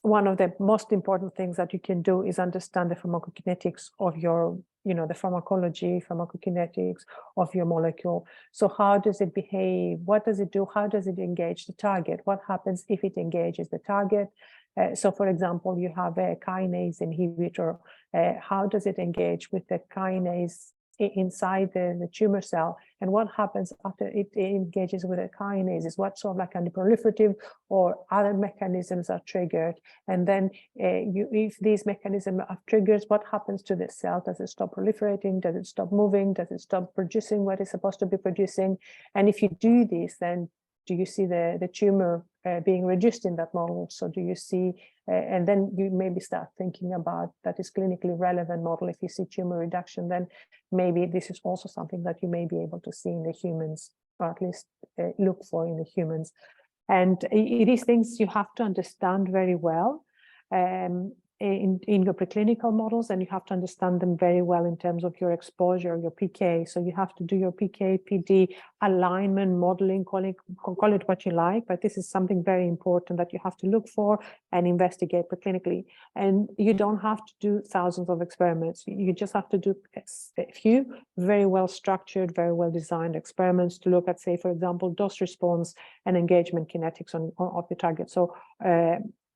one of the most important things that you can do is understand the pharmacokinetics of your, the pharmacology, pharmacokinetics of your molecule. So how does it behave? What does it do? How does it engage the target? What happens if it engages the target? So for example, you have a kinase inhibitor. How does it engage with the kinase inside the tumor cell, and what happens after it engages with a kinase? Is what sort of like antiproliferative or other mechanisms are triggered? And then if these mechanisms are triggered, what happens to the cell? Does it stop proliferating? Does it stop moving? Does it stop producing what it's supposed to be producing? And if you do this, then do you see the tumor being reduced in that model? So do you see, and then you maybe start thinking about that is clinically relevant model. If you see tumor reduction, then maybe this is also something that you may be able to see in the humans, or at least look for in the humans. And it is things you have to understand very well in your preclinical models, and you have to understand them very well in terms of your exposure, your PK. So you have to do your PK, PD, alignment, modeling, call it what you like, but this is something very important that you have to look for and investigate preclinically. And you don't have to do thousands of experiments. You just have to do a few very well structured, very well designed experiments to look at, say, for example, dose response and engagement kinetics of the target. So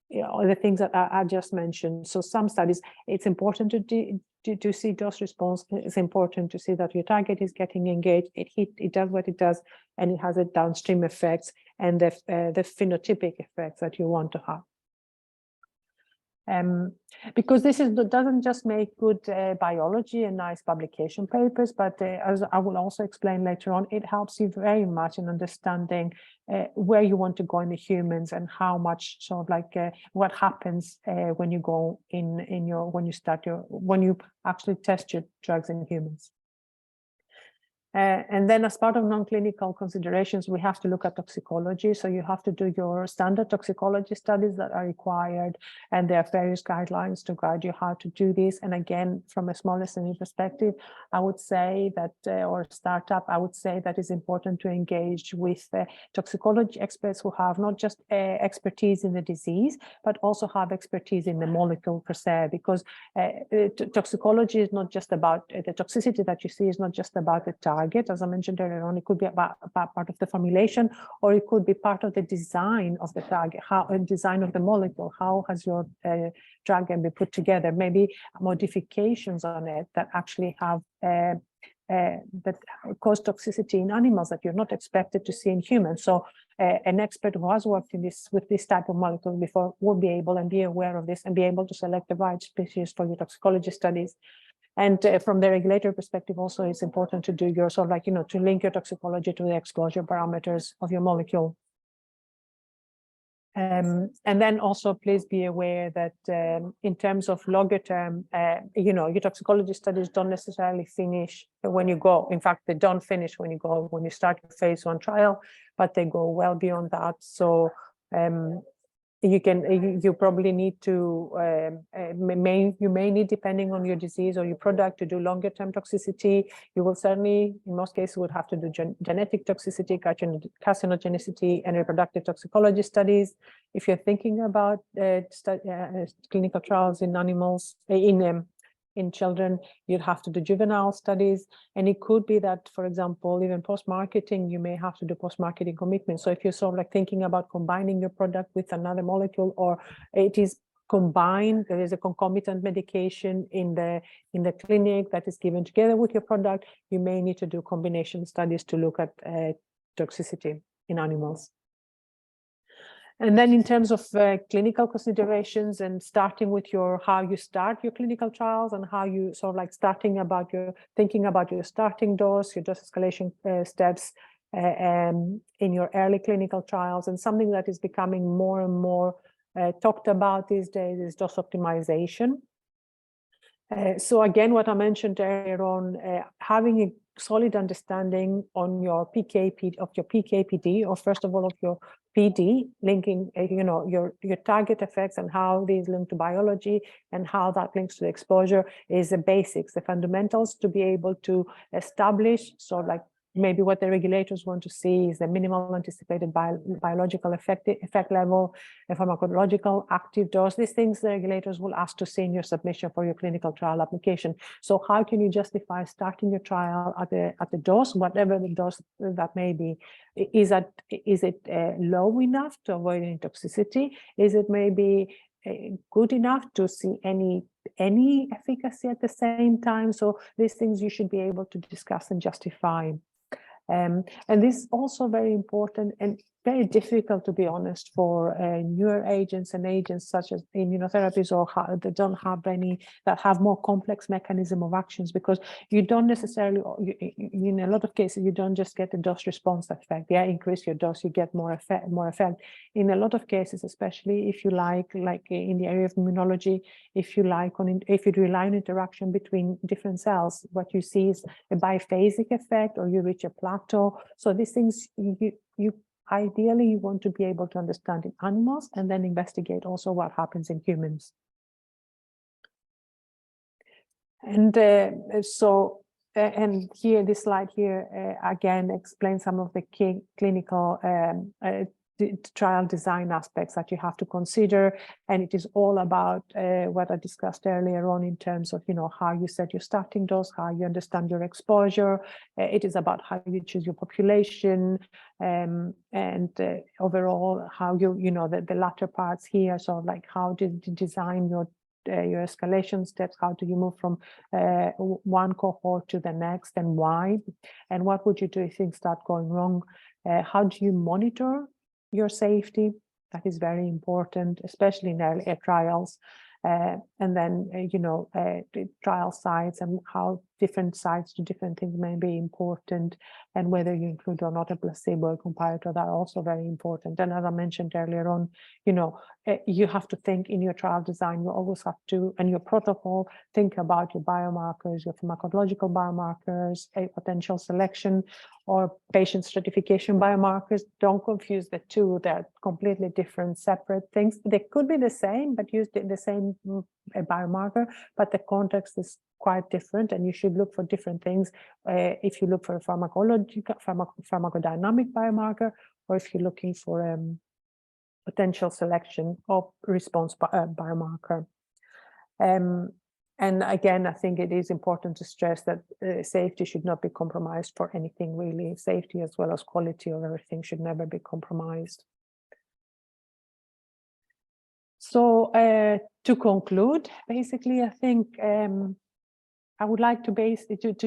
the things that I just mentioned. So some studies, it's important to see dose response. It's important to see that your target is getting engaged. It does what it does, and it has a downstream effects and the phenotypic effects that you want to have. Because this doesn't just make good biology and nice publication papers, but as I will also explain later on, it helps you very much in understanding where you want to go in the humans and how much sort of like what happens when you go when you actually test your drugs in humans. And then as part of non-clinical considerations, we have to look at toxicology. So you have to do your standard toxicology studies that are required, and there are various guidelines to guide you how to do this. And again, from a small SME perspective, I would say that, or startup, I would say that it's important to engage with toxicology experts who have not just expertise in the disease, but also have expertise in the molecule per se, because toxicology is not just about the toxicity that you see is not just about the target. As I mentioned earlier on, it could be about part of the formulation, or it could be part of the design of the target, design of the molecule. How has your drug been put together? Maybe modifications on it that actually have that cause toxicity in animals that you're not expected to see in humans. So an expert who has worked with this type of molecule before will be able and be aware of this and be able to select the right species for your toxicology studies. And from the regulator perspective, also, it's important to do your sort of like, to link your toxicology to the exposure parameters of your molecule. And then also, please be aware that in terms of longer term, your toxicology studies don't necessarily finish when you go. In fact, they don't finish when you start your phase 1 trial, but they go well beyond that. So you probably need to you may need, depending on your disease or your product, to do longer term toxicity. You will certainly, in most cases, would have to do genetic toxicity, carcinogenicity, and reproductive toxicology studies. If you're thinking about clinical trials in animals, in in children, you'd have to do juvenile studies. And it could be that, for example, even post-marketing, you may have to do post-marketing commitments. So if you're sort of like thinking about combining your product with another molecule, or it is combined, there is a concomitant medication in the clinic that is given together with your product, you may need to do combination studies to look at toxicity in animals. And then in terms of clinical considerations, and starting with how you start your clinical trials, and how you sort of like thinking about your starting dose, your dose escalation steps in your early clinical trials. And something that is becoming more and more talked about these days is dose optimization. So again, what I mentioned earlier on, having a solid understanding on your PK/PD, or first of all of your PD, linking your target effects and how these link to biology and how that links to the exposure, is the basics, the fundamentals, to be able to establish sort of like maybe what the regulators want to see is the minimal anticipated biological effect level, a pharmacological active dose. These things the regulators will ask to see in your submission for your clinical trial application. So how can you justify starting your trial at the dose, whatever the dose that may be? Is it low enough to avoid any toxicity? Is it maybe good enough to see any efficacy at the same time? So these things you should be able to discuss and justify. And this is also very important and very difficult, to be honest, for newer agents and agents such as immunotherapies, or that don't have that have more complex mechanism of actions, because you don't necessarily, in a lot of cases, you don't just get a dose response effect. Yeah, increase your dose, you get more effect. In a lot of cases, especially if you like in the area of immunology, if you rely on interaction between different cells, what you see is a biphasic effect, or you reach a plateau. So these things ideally you want to be able to understand in animals, and then investigate also what happens in humans. And and here, this slide here again explains some of the key clinical trial design aspects that you have to consider. And it is all about what I discussed earlier on in terms of how you set your starting dose, how you understand your exposure. It is about how you choose your population, and overall how the latter parts here. So like how did you design your escalation steps? How do you move from one cohort to the next, and why? And what would you do if things start going wrong? How do you monitor your safety? That is very important, especially in earlier trials. And then, the trial sites, and how different sites do different things may be important, and whether you include or not a placebo comparator, that are also very important. And as I mentioned earlier on, you have to think in your trial design, you always have to, and your protocol, think about your biomarkers, your pharmacological biomarkers, a potential selection or patient stratification biomarkers. Don't confuse the two. They're completely different, separate things. They could be the same, but used in the same biomarker, but the context is quite different, and you should look for different things if you look for a pharmacodynamic biomarker, or if you're looking for potential selection of response biomarker. And again, I think it is important to stress that safety should not be compromised for anything, really. Safety as well as quality of everything should never be compromised. So to conclude, basically, I think I would like to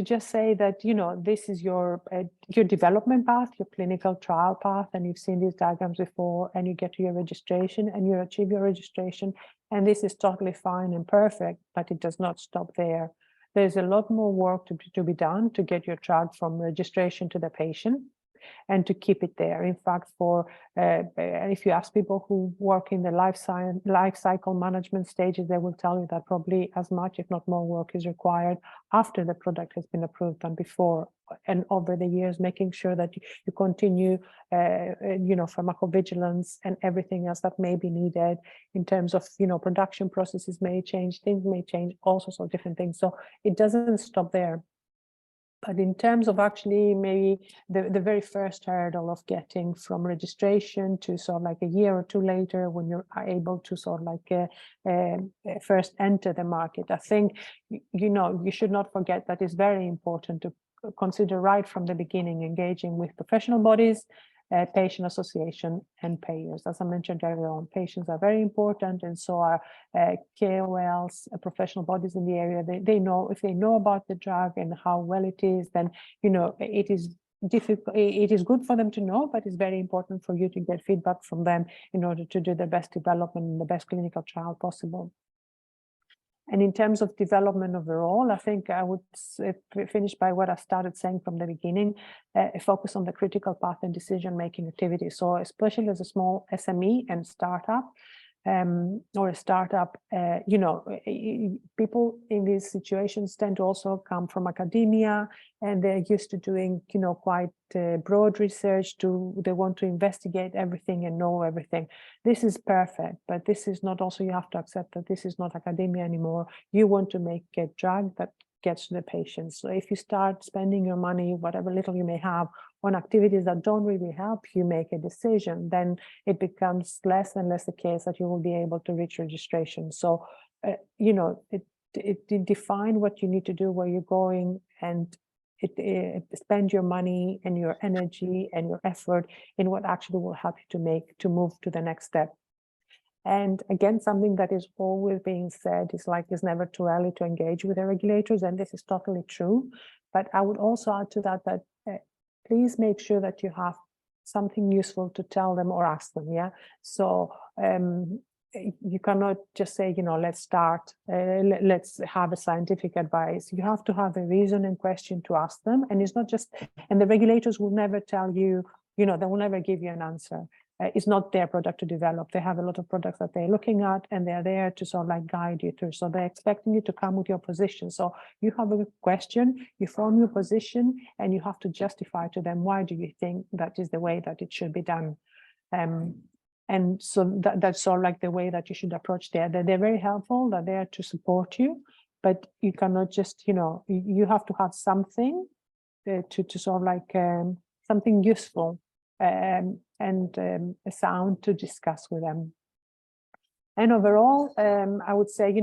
just say that, this is your development path, your clinical trial path, and you've seen these diagrams before, and you get to your registration and you achieve your registration. And this is totally fine and perfect, but it does not stop there. There's a lot more work to be done to get your drug from registration to the patient, and to keep it there. In fact, if you ask people who work in the life cycle management stages, they will tell you that probably as much, if not more, work is required after the product has been approved than before. And over the years, making sure that you continue, pharmacovigilance and everything else that may be needed in terms of, production processes may change, things may change, all sorts of different things. So it doesn't stop there. But in terms of actually maybe the very first hurdle of getting from registration to sort of like a year or two later, when you're able to sort of like first enter the market, I think, you should not forget that it's very important to consider right from the beginning engaging with professional bodies, patient association and payers. As I mentioned earlier on, patients are very important, and so are KOLs, professional bodies in the area. They know, if they know about the drug and how well it is, then it is difficult. It is good for them to know, but it's very important for you to get feedback from them in order to do the best development and the best clinical trial possible. And in terms of development overall, I think I would finish by what I started saying from the beginning, focus on the critical path and decision-making activities. So especially as a small SME and startup, or a startup, people in these situations tend to also come from academia, and they're used to doing, quite broad research. They want to investigate everything and know everything. This is perfect, but this is not. Also, you have to accept that this is not academia anymore. You want to make a drug that gets to the patients. So if you start spending your money, whatever little you may have, on activities that don't really help you make a decision, then it becomes less and less the case that you will be able to reach registration. So, define what you need to do, where you're going, and spend your money and your energy and your effort in what actually will help you to move to the next step. And again, something that is always being said is it's never too early to engage with the regulators, and this is totally true. But I would also add to that please make sure that you have something useful to tell them or ask them. Yeah. So you cannot just say, let's start, let's have a scientific advice. You have to have a reason and question to ask them. And it's not just, and the regulators will never tell you, they will never give you an answer. It's not their product to develop. They have a lot of products that they're looking at, and they're there to sort of guide you through. So they're expecting you to come with your position. So you have a question, you form your position, and you have to justify to them, why do you think that is the way that it should be done? And so that's sort of the way that you should approach there. They're very helpful. They're there to support you, but you cannot just, you have to have something to sort of something useful and a sound to discuss with them. And overall, I would say,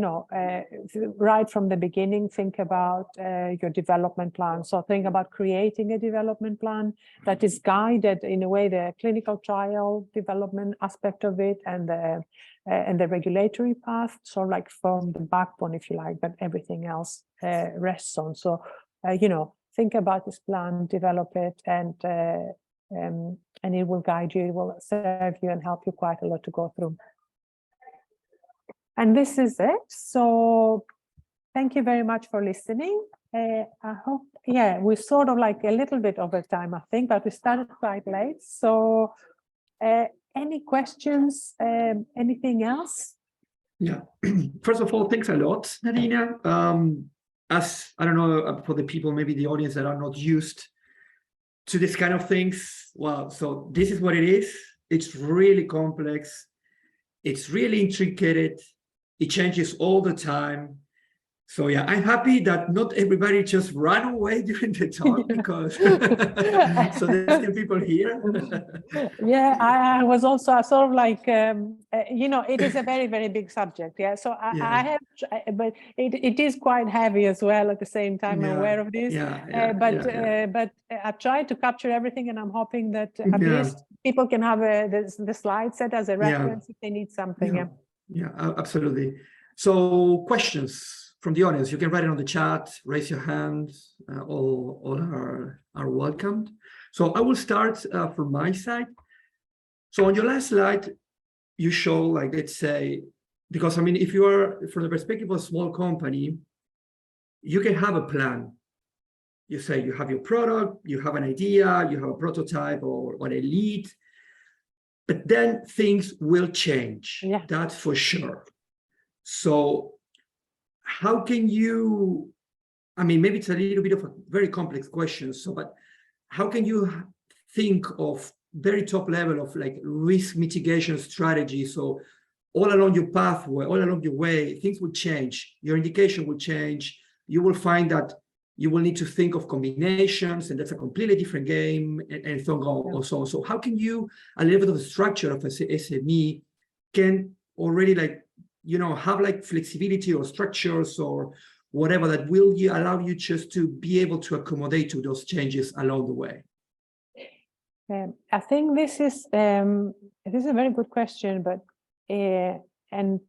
right from the beginning, think about your development plan. So think about creating a development plan that is guided in a way, the clinical trial development aspect of it and the regulatory path, so from the backbone, if you like, that everything else rests on. So, think about this plan, develop it, and it will guide you, it will serve you and help you quite a lot to go through. And this is it. So thank you very much for listening. I hope, we're sort of a little bit over time, I think, but we started quite late. So any questions, anything else? Yeah. First of all, thanks a lot, Nadina. As, I don't know, for the people, maybe the audience that are not used to this kind of things, well, so this is what it is. It's really complex. It's really intricate. It changes all the time. So yeah, I'm happy that not everybody just ran away during the talk, because so there's still people here. Yeah, I was also sort of it is a very, very big subject. Yeah, so I have, but it is quite heavy as well at the same time. I'm aware of this. But I've tried to capture everything, and I'm hoping that at least people can have the slide set as a reference if they need something. Yeah, absolutely. So questions from the audience, you can write it on the chat, raise your hand, all are welcomed. So I will start from my side. So on your last slide, you show, let's say, because I mean, if you are from the perspective of a small company, you can have a plan. You say you have your product, you have an idea, you have a prototype or a lead, but then things will change. That's for sure. So how can you, I mean, maybe it's a little bit of a very complex question, so, but how can you think of very top level of risk mitigation strategy? So all along your pathway, all along your way, things will change. Your indication will change. You will find that you will need to think of combinations, and that's a completely different game, and so on. Also, so how can you, a little bit of the structure of a SME can already have like flexibility or structures or whatever that will allow you just to be able to accommodate to those changes along the way? I think this is a very good question, but and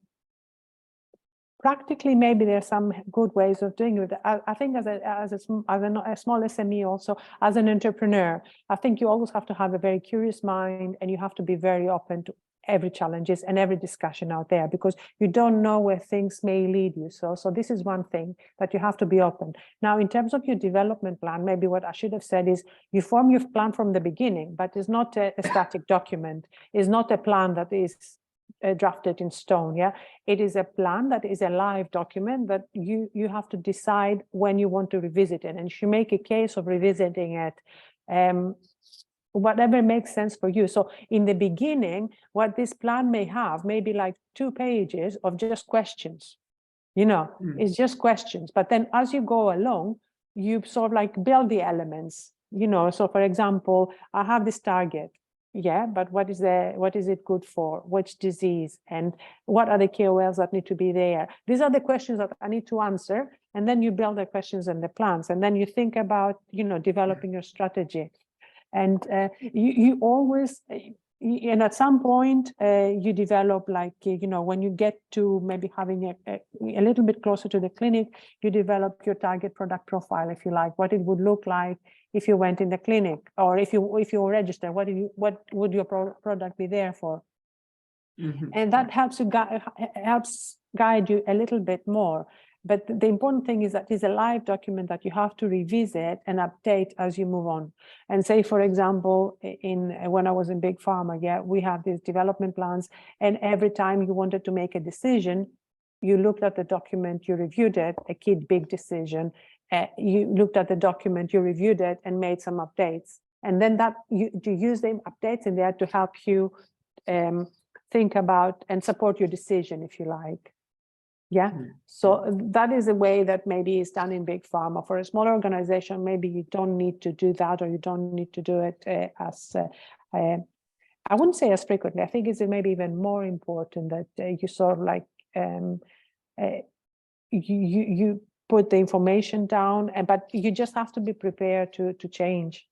practically maybe there are some good ways of doing it. I think as a small SME, also as an entrepreneur, I think you always have to have a very curious mind, and you have to be very open to every challenges and every discussion out there, because you don't know where things may lead you. So this is one thing, that you have to be open. Now, in terms of your development plan, maybe what I should have said is you form your plan from the beginning, but it's not a static document. It's not a plan that is drafted in stone. Yeah, it is a plan that is a live document that you have to decide when you want to revisit it, and you make a case of revisiting it. Whatever makes sense for you. So in the beginning, what this plan may have, maybe like 2 pages of just questions, it's just questions. But then as you go along, you sort of like build the elements, so for example, I have this target. Yeah, but what is it good for? Which disease? And what are the KOLs that need to be there? These are the questions that I need to answer. And then you build the questions and the plans. And then you think about, developing your strategy. And you always, and at some point, you develop when you get to maybe having a little bit closer to the clinic, you develop your target product profile, if you like, what it would look like if you went in the clinic, or if you register, what would your product be there for? Mm-hmm. And that helps guide you a little bit more. But the important thing is that it's a live document that you have to revisit and update as you move on. And say, for example, when I was in Big Pharma, we have these development plans, and every time you wanted to make a decision, you looked at the document, you reviewed it, a key big decision, you looked at the document, you reviewed it, and made some updates. And then you use the updates in there to help you think about and support your decision, if you like. Yeah, so that is a way that maybe is done in Big Pharma. For a smaller organization, maybe you don't need to do that, or you don't need to do it I wouldn't say as frequently. I think it's maybe even more important that you sort of like you put the information down, but you just have to be prepared to change.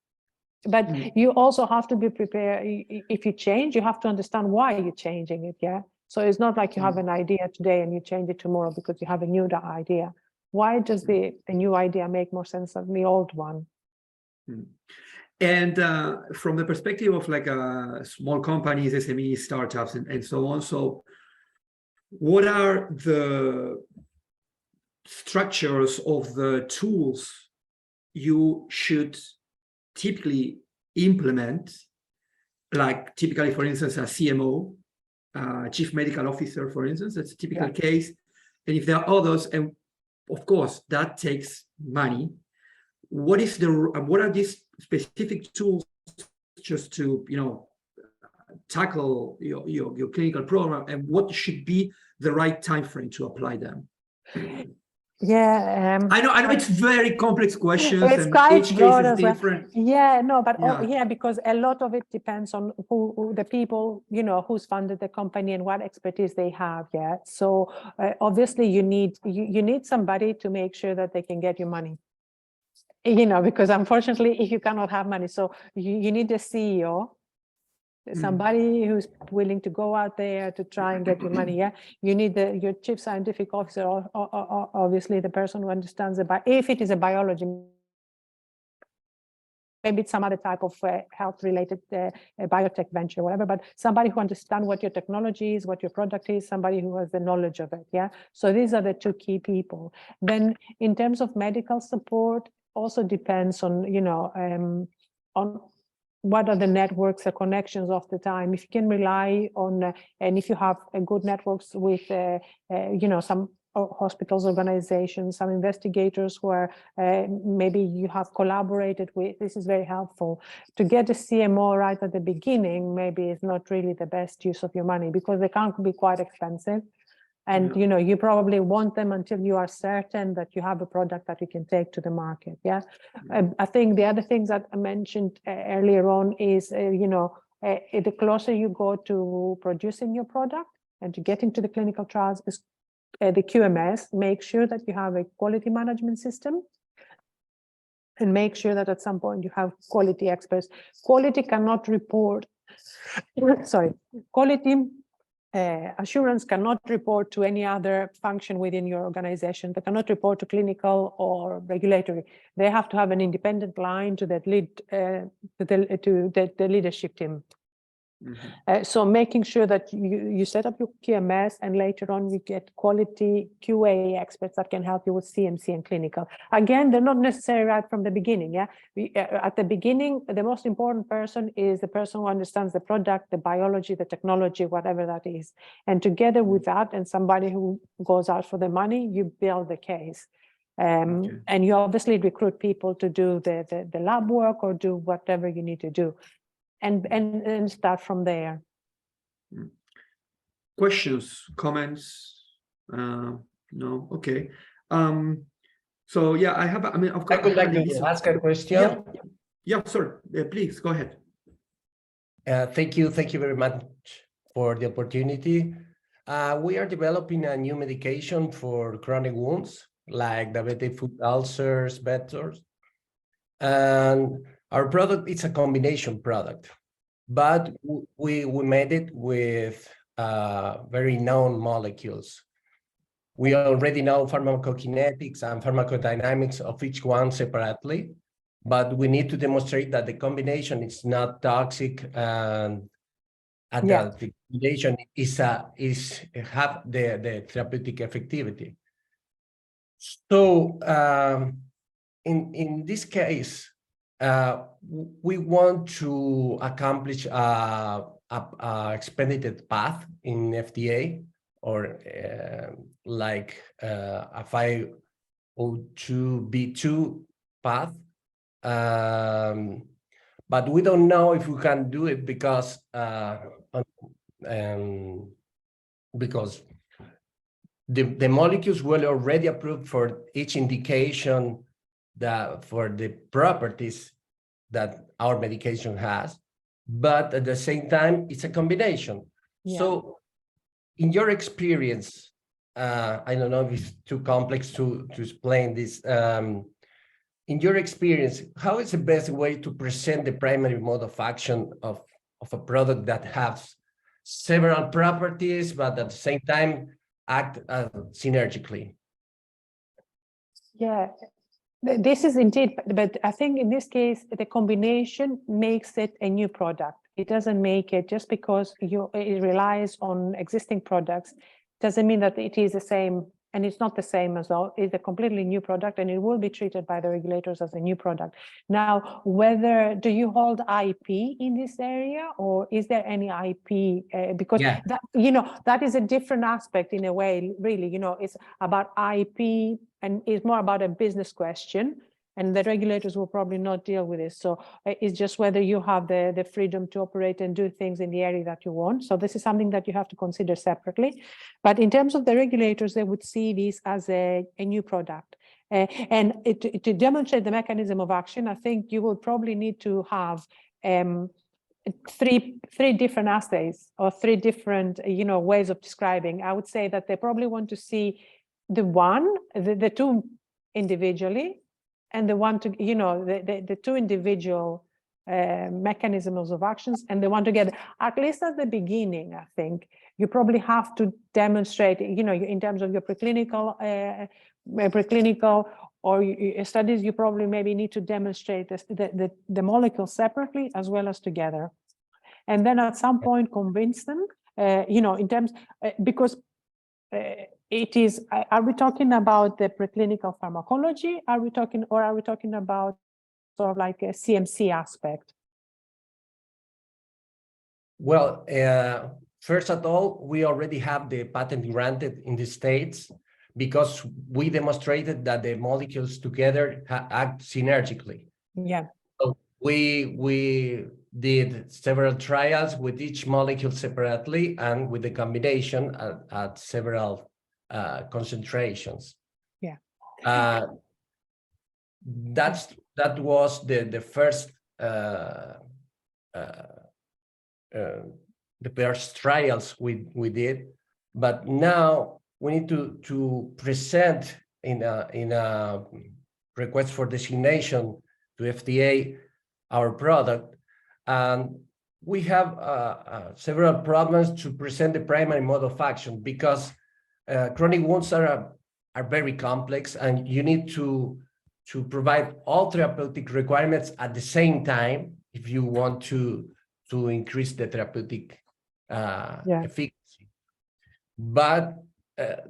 But you also have to be prepared. If you change, you have to understand why you're changing it. Yeah. So it's not like you have an idea today and you change it tomorrow because you have a new idea. Why does the new idea make more sense than the old one? And from the perspective of like small companies, SMEs, startups, and so on, so what are the structures of the tools you should typically implement? Like typically, for instance, a CMO, Chief Medical Officer, for instance, that's a typical case. And if there are others, and of course that takes money, what are these specific tools just to tackle your clinical program, and what should be the right time frame to apply them? Yeah, I know it's very complex questions. It's and quite each broad case is as well. different. Yeah, no, but because a lot of it depends on who the people, who's funded the company and what expertise they have. Yeah, so obviously you need somebody to make sure that they can get you money. Because unfortunately, if you cannot have money, so you need a CEO. Somebody who's willing to go out there to try and get your money. Yeah, you need your chief scientific officer, or obviously the person who understands if it is a biology, maybe it's some other type of health-related biotech venture, whatever. But somebody who understands what your technology is, what your product is, somebody who has the knowledge of it. Yeah. So these are the 2 key people. Then, in terms of medical support, also depends on on what are the networks, the connections of the time. If you can rely on, and if you have good networks with, some hospitals, organizations, some investigators who are maybe you have collaborated with, this is very helpful. To get a CMO right at the beginning maybe is not really the best use of your money, because they can be quite expensive. And you probably want them until you are certain that you have a product that you can take to the market. Yeah, I think the other things that I mentioned earlier on is the closer you go to producing your product and to getting to the clinical trials is the QMS. Make sure that you have a quality management system, and make sure that at some point you have quality experts. Quality cannot report. Quality assurance cannot report to any other function within your organization. They cannot report to clinical or regulatory. They have to have an independent line to that lead to the leadership team. So making sure that you set up your QMS, and later on you get quality QA experts that can help you with CMC and clinical. Again, they're not necessarily right from the beginning. Yeah, at the beginning, the most important person is the person who understands the product, the biology, the technology, whatever that is. And together with that, and somebody who goes out for the money, you build the case. And you obviously recruit people to do the lab work or do whatever you need to do. And start from there. Questions, comments? No, okay. So yeah, I have. I've got. I would like to ask a question. Yeah, sorry. Please go ahead. Thank you very much for the opportunity. We are developing a new medication for chronic wounds like diabetic foot ulcers, vectors, and our product is a combination product, but we made it with very known molecules. We already know pharmacokinetics and pharmacodynamics of each one separately, but we need to demonstrate that the combination is not toxic and that the combination is have the therapeutic effectivity. So in this case, we want to accomplish a expedited path in FDA, or like a 502(b)(2) path, but we don't know if we can do it because the molecules were already approved for each indication for the properties that our medication has, but at the same time, it's a combination. Yeah. So in your experience, I don't know if it's too complex to explain this. In your experience, how is the best way to present the primary mode of action of a product that has several properties, but at the same time act synergically? Yeah. This is indeed, but I think in this case, the combination makes it a new product. It doesn't make it just because it relies on existing products, doesn't mean that it is the same, and it's not the same as well. It's a completely new product, and it will be treated by the regulators as a new product. Now, do you hold IP in this area, or is there any IP? Because that, that is a different aspect in a way, really, it's about IP, and it's more about a business question, and the regulators will probably not deal with this. So it's just whether you have the freedom to operate and do things in the area that you want. So this is something that you have to consider separately. But in terms of the regulators, they would see this as a new product. And to demonstrate the mechanism of action, I think you will probably need to have three different assays, or three different ways of describing. I would say that they probably want to see the two individually, and the one to the two individual mechanisms of actions, and the one together. At least at the beginning, I think you probably have to demonstrate, in terms of your preclinical or studies, you probably maybe need to demonstrate the molecules separately as well as together, and then at some point convince them, in terms because. It is. Are we talking about the preclinical pharmacology? Are we talking about sort of like a CMC aspect? Well, first of all, we already have the patent granted in the States because we demonstrated that the molecules together act synergically. Yeah. So we did several trials with each molecule separately and with the combination at several concentrations. Yeah. That was the first trials we did, but now we need to present in a request for designation to FDA our product, and we have several problems to present the primary mode of action, because chronic wounds are very complex, and you need to provide all therapeutic requirements at the same time if you want to increase the therapeutic efficacy. But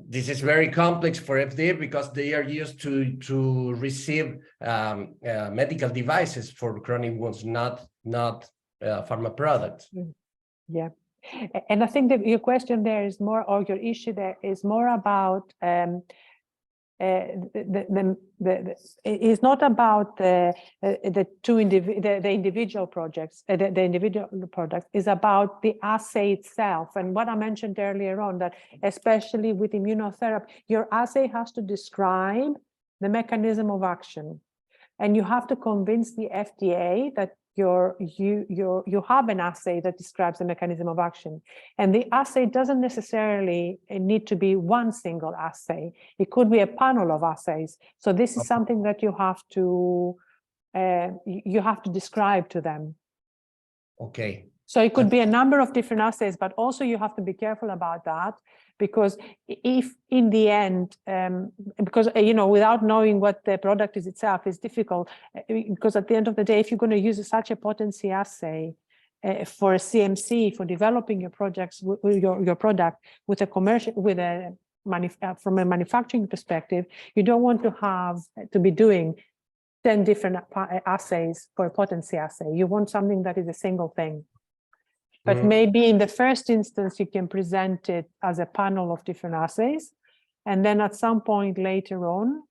this is very complex for FDA because they are used to receive medical devices for chronic wounds, not pharma products. Yeah, and I think that your question there is more, or your issue there is more about it's not about the individual projects, the individual products. Is about the assay itself. And what I mentioned earlier on, that especially with immunotherapy, your assay has to describe the mechanism of action, and you have to convince the FDA that you have an assay that describes the mechanism of action. And the assay doesn't necessarily need to be one single assay. It could be a panel of assays. So this is something that you have to describe to them. Okay. So it could be a number of different assays, but also you have to be careful about that, because if in the end, because without knowing what the product is itself is difficult, because at the end of the day, if you're going to use such a potency assay for a CMC, for developing your projects, your product with a commercial, from a manufacturing perspective, you don't want to be doing 10 different assays for a potency assay. You want something that is a single thing. But maybe in the first instance, you can present it as a panel of different assays. And then at some point later on,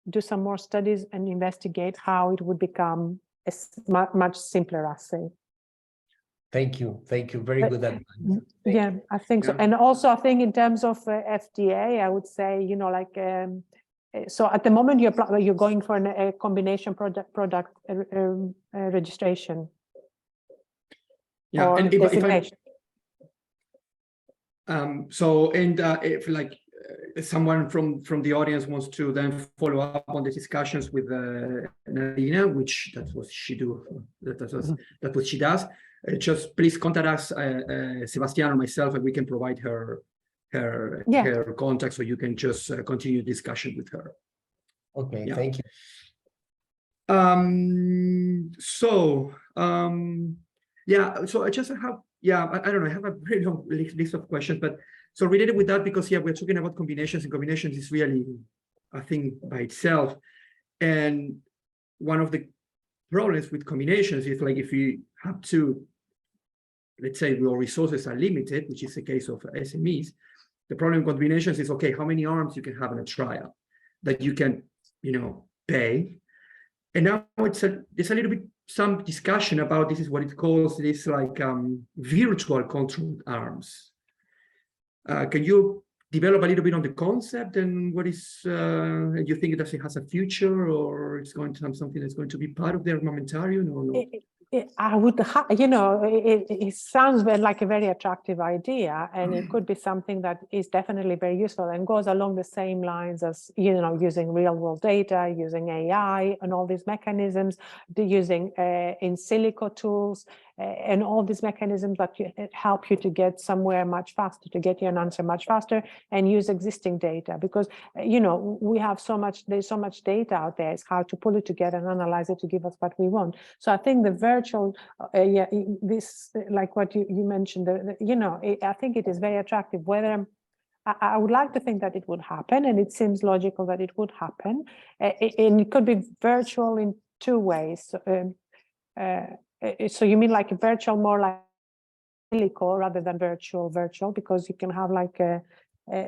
do some more studies and investigate how it would become a much simpler assay. Thank you. Thank you. Very good advice. Yeah, I think so. And also, I think in terms of FDA, I would say, so at the moment you're going for a combination product registration. Yeah, and if if someone from the audience wants to then follow up on the discussions with Nadina, which that's what she that's what she does, just please contact us, Sebastian or myself, and we can provide her contact, so you can just continue discussion with her. Okay, yeah. Thank you. Yeah, so I just have, I don't know, I have a very long list of questions, but so related with that, because we're talking about combinations, and combinations is really a thing by itself. And one of the problems with combinations is, like, if you have to, let's say your resources are limited, which is the case of SMEs, the problem with combinations is, okay, how many arms you can have in a trial that you can, pay. And now there's a little bit some discussion about this, is what it calls this, like, virtual controlled arms. Can you develop a little bit on the concept, and what is, do you think that it has a future, or it's going to have something that's going to be part of their armamentarium, or no? I would, it sounds like a very attractive idea, and it could be something that is definitely very useful and goes along the same lines as, using real world data, using AI and all these mechanisms, using in silico tools, and all these mechanisms that help you to get somewhere much faster, to get you an answer much faster, and use existing data, because we have there's so much data out there. It's hard to pull it together and analyze it to give us what we want. So I think the virtual, this, like what you mentioned, I think it is very attractive. Whether I would like to think that it would happen, and it seems logical that it would happen, and it could be virtual in two ways. So you mean like a virtual, more like silico rather than virtual, because you can have like a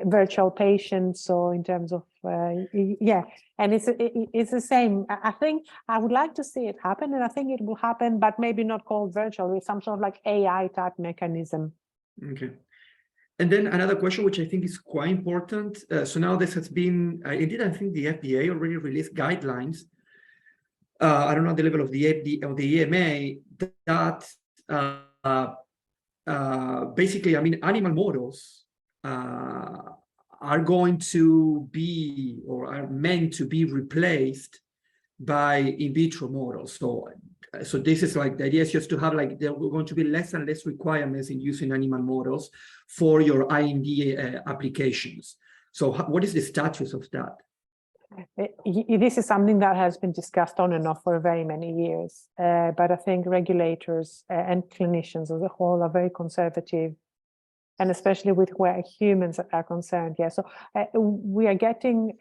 virtual patients, so in terms of and it's the same. I think I would like to see it happen, and I think it will happen, but maybe not called virtual, with some sort of like AI type mechanism. Okay. And then another question, which I think is quite important. So now this has been, indeed, I think the FDA already released guidelines. I don't know the level of the EMA that basically, I mean, animal models are going to be or are meant to be replaced by in vitro models. So this is like the idea is just to have like there are going to be less and less requirements in using animal models for your IND applications. So what is the status of that? This is something that has been discussed on and off for very many years, but I think regulators and clinicians as a whole are very conservative, and especially with where humans are concerned. Yeah, so we are getting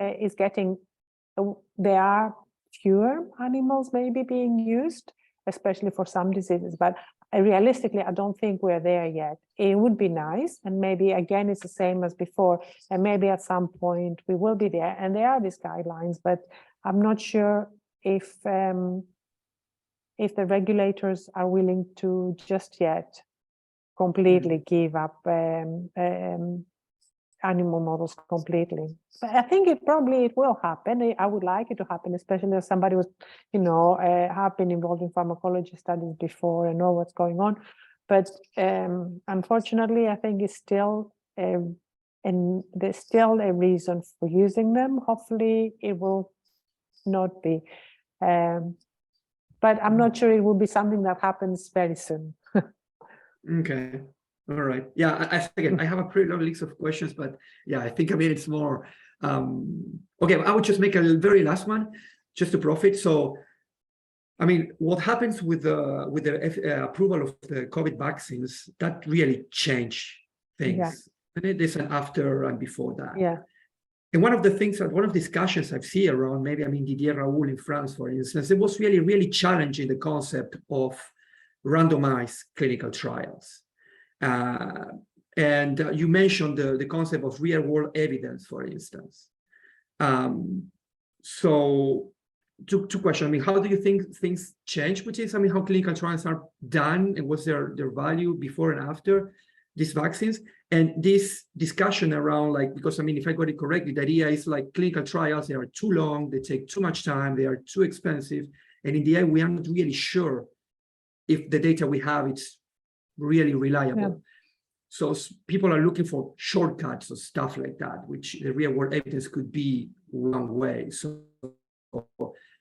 there are fewer animals maybe being used, especially for some diseases, but realistically, I don't think we're there yet. It would be nice, and maybe again it's the same as before, and maybe at some point we will be there. And there are these guidelines, but I'm not sure if the regulators are willing to just yet completely give up animal models completely. But I think it will happen. I would like it to happen, especially as somebody who's, have been involved in pharmacology studies before and know what's going on. But unfortunately, I think it's still, and there's still a reason for using them. Hopefully, it will not be. But I'm not sure it will be something that happens very soon. Okay. All right. Yeah, again, I have a pretty long list of questions, but yeah, I think, I mean, it's more, okay, I would just make a very last one, just to profit. So, I mean, what happens with the approval of the COVID vaccines, that really changed things. Yeah. And there's an after and before that. Yeah. And one of the things, one of the discussions I've seen around, maybe, I mean, Didier Raoul in France, for instance, it was really, really challenging the concept of randomized clinical trials. And you mentioned the concept of real world evidence, for instance. So two questions. I mean, how do you think things change with this? I mean, how clinical trials are done and what's their value before and after these vaccines? And this discussion around, like, because I mean, if I got it correctly, the idea is like clinical trials, they are too long, they take too much time, they are too expensive. And in the end, we are not really sure if the data we have, it's really reliable. Yeah. So people are looking for shortcuts or stuff like that, which the real world evidence could be one way. So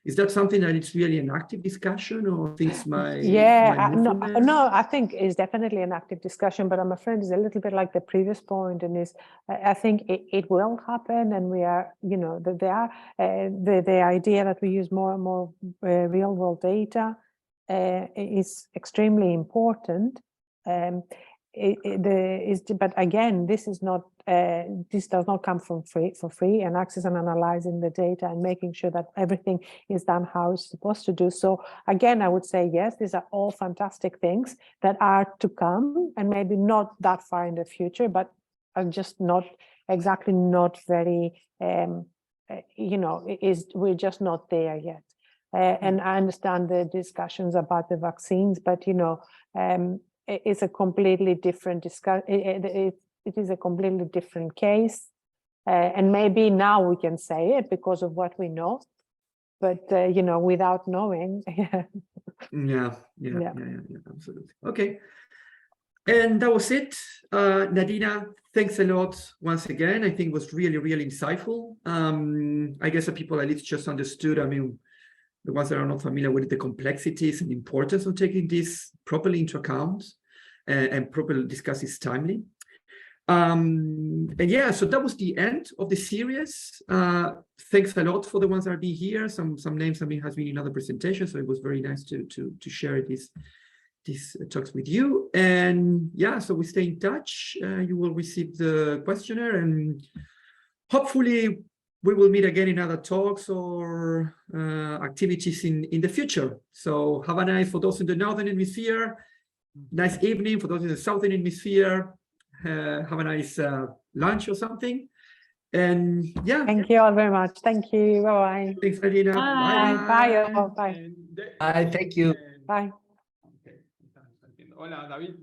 is that something that it's really an active discussion, or things might no, I think it's definitely an active discussion, but I'm afraid it's a little bit like the previous point, and is I think it will happen, and we are, the idea that we use more and more real world data is extremely important. But again, this is not this does not come for free, and access and analyzing the data and making sure that everything is done how it's supposed to do. So again, I would say yes, these are all fantastic things that are to come, and maybe not that far in the future, but are just not very we're just not there yet. And I understand the discussions about the vaccines, but it's a completely different it is a completely different case, and maybe now we can say it because of what we know, but without knowing. yeah, absolutely. Okay, and that was it. Nadina, thanks a lot once again. I think it was really, really insightful. I guess the people at least just understood, I mean, the ones that are not familiar with the complexities and importance of taking this properly into account and properly discuss this timely. And yeah, so that was the end of the series. Thanks a lot for the ones that are being here. Some names, I mean, has been in other presentations, so it was very nice to share these talks with you. And yeah, so we stay in touch. You will receive the questionnaire, and hopefully we will meet again in other talks or activities in the future. So have a nice, for those in the Northern Hemisphere, nice evening. For those in the Southern Hemisphere, have a nice lunch or something. And yeah. Thank you all very much. Thank you. Bye-bye. Thanks, Nadina. Bye. Bye. Bye. Bye. Thank you. Bye. Hola, David.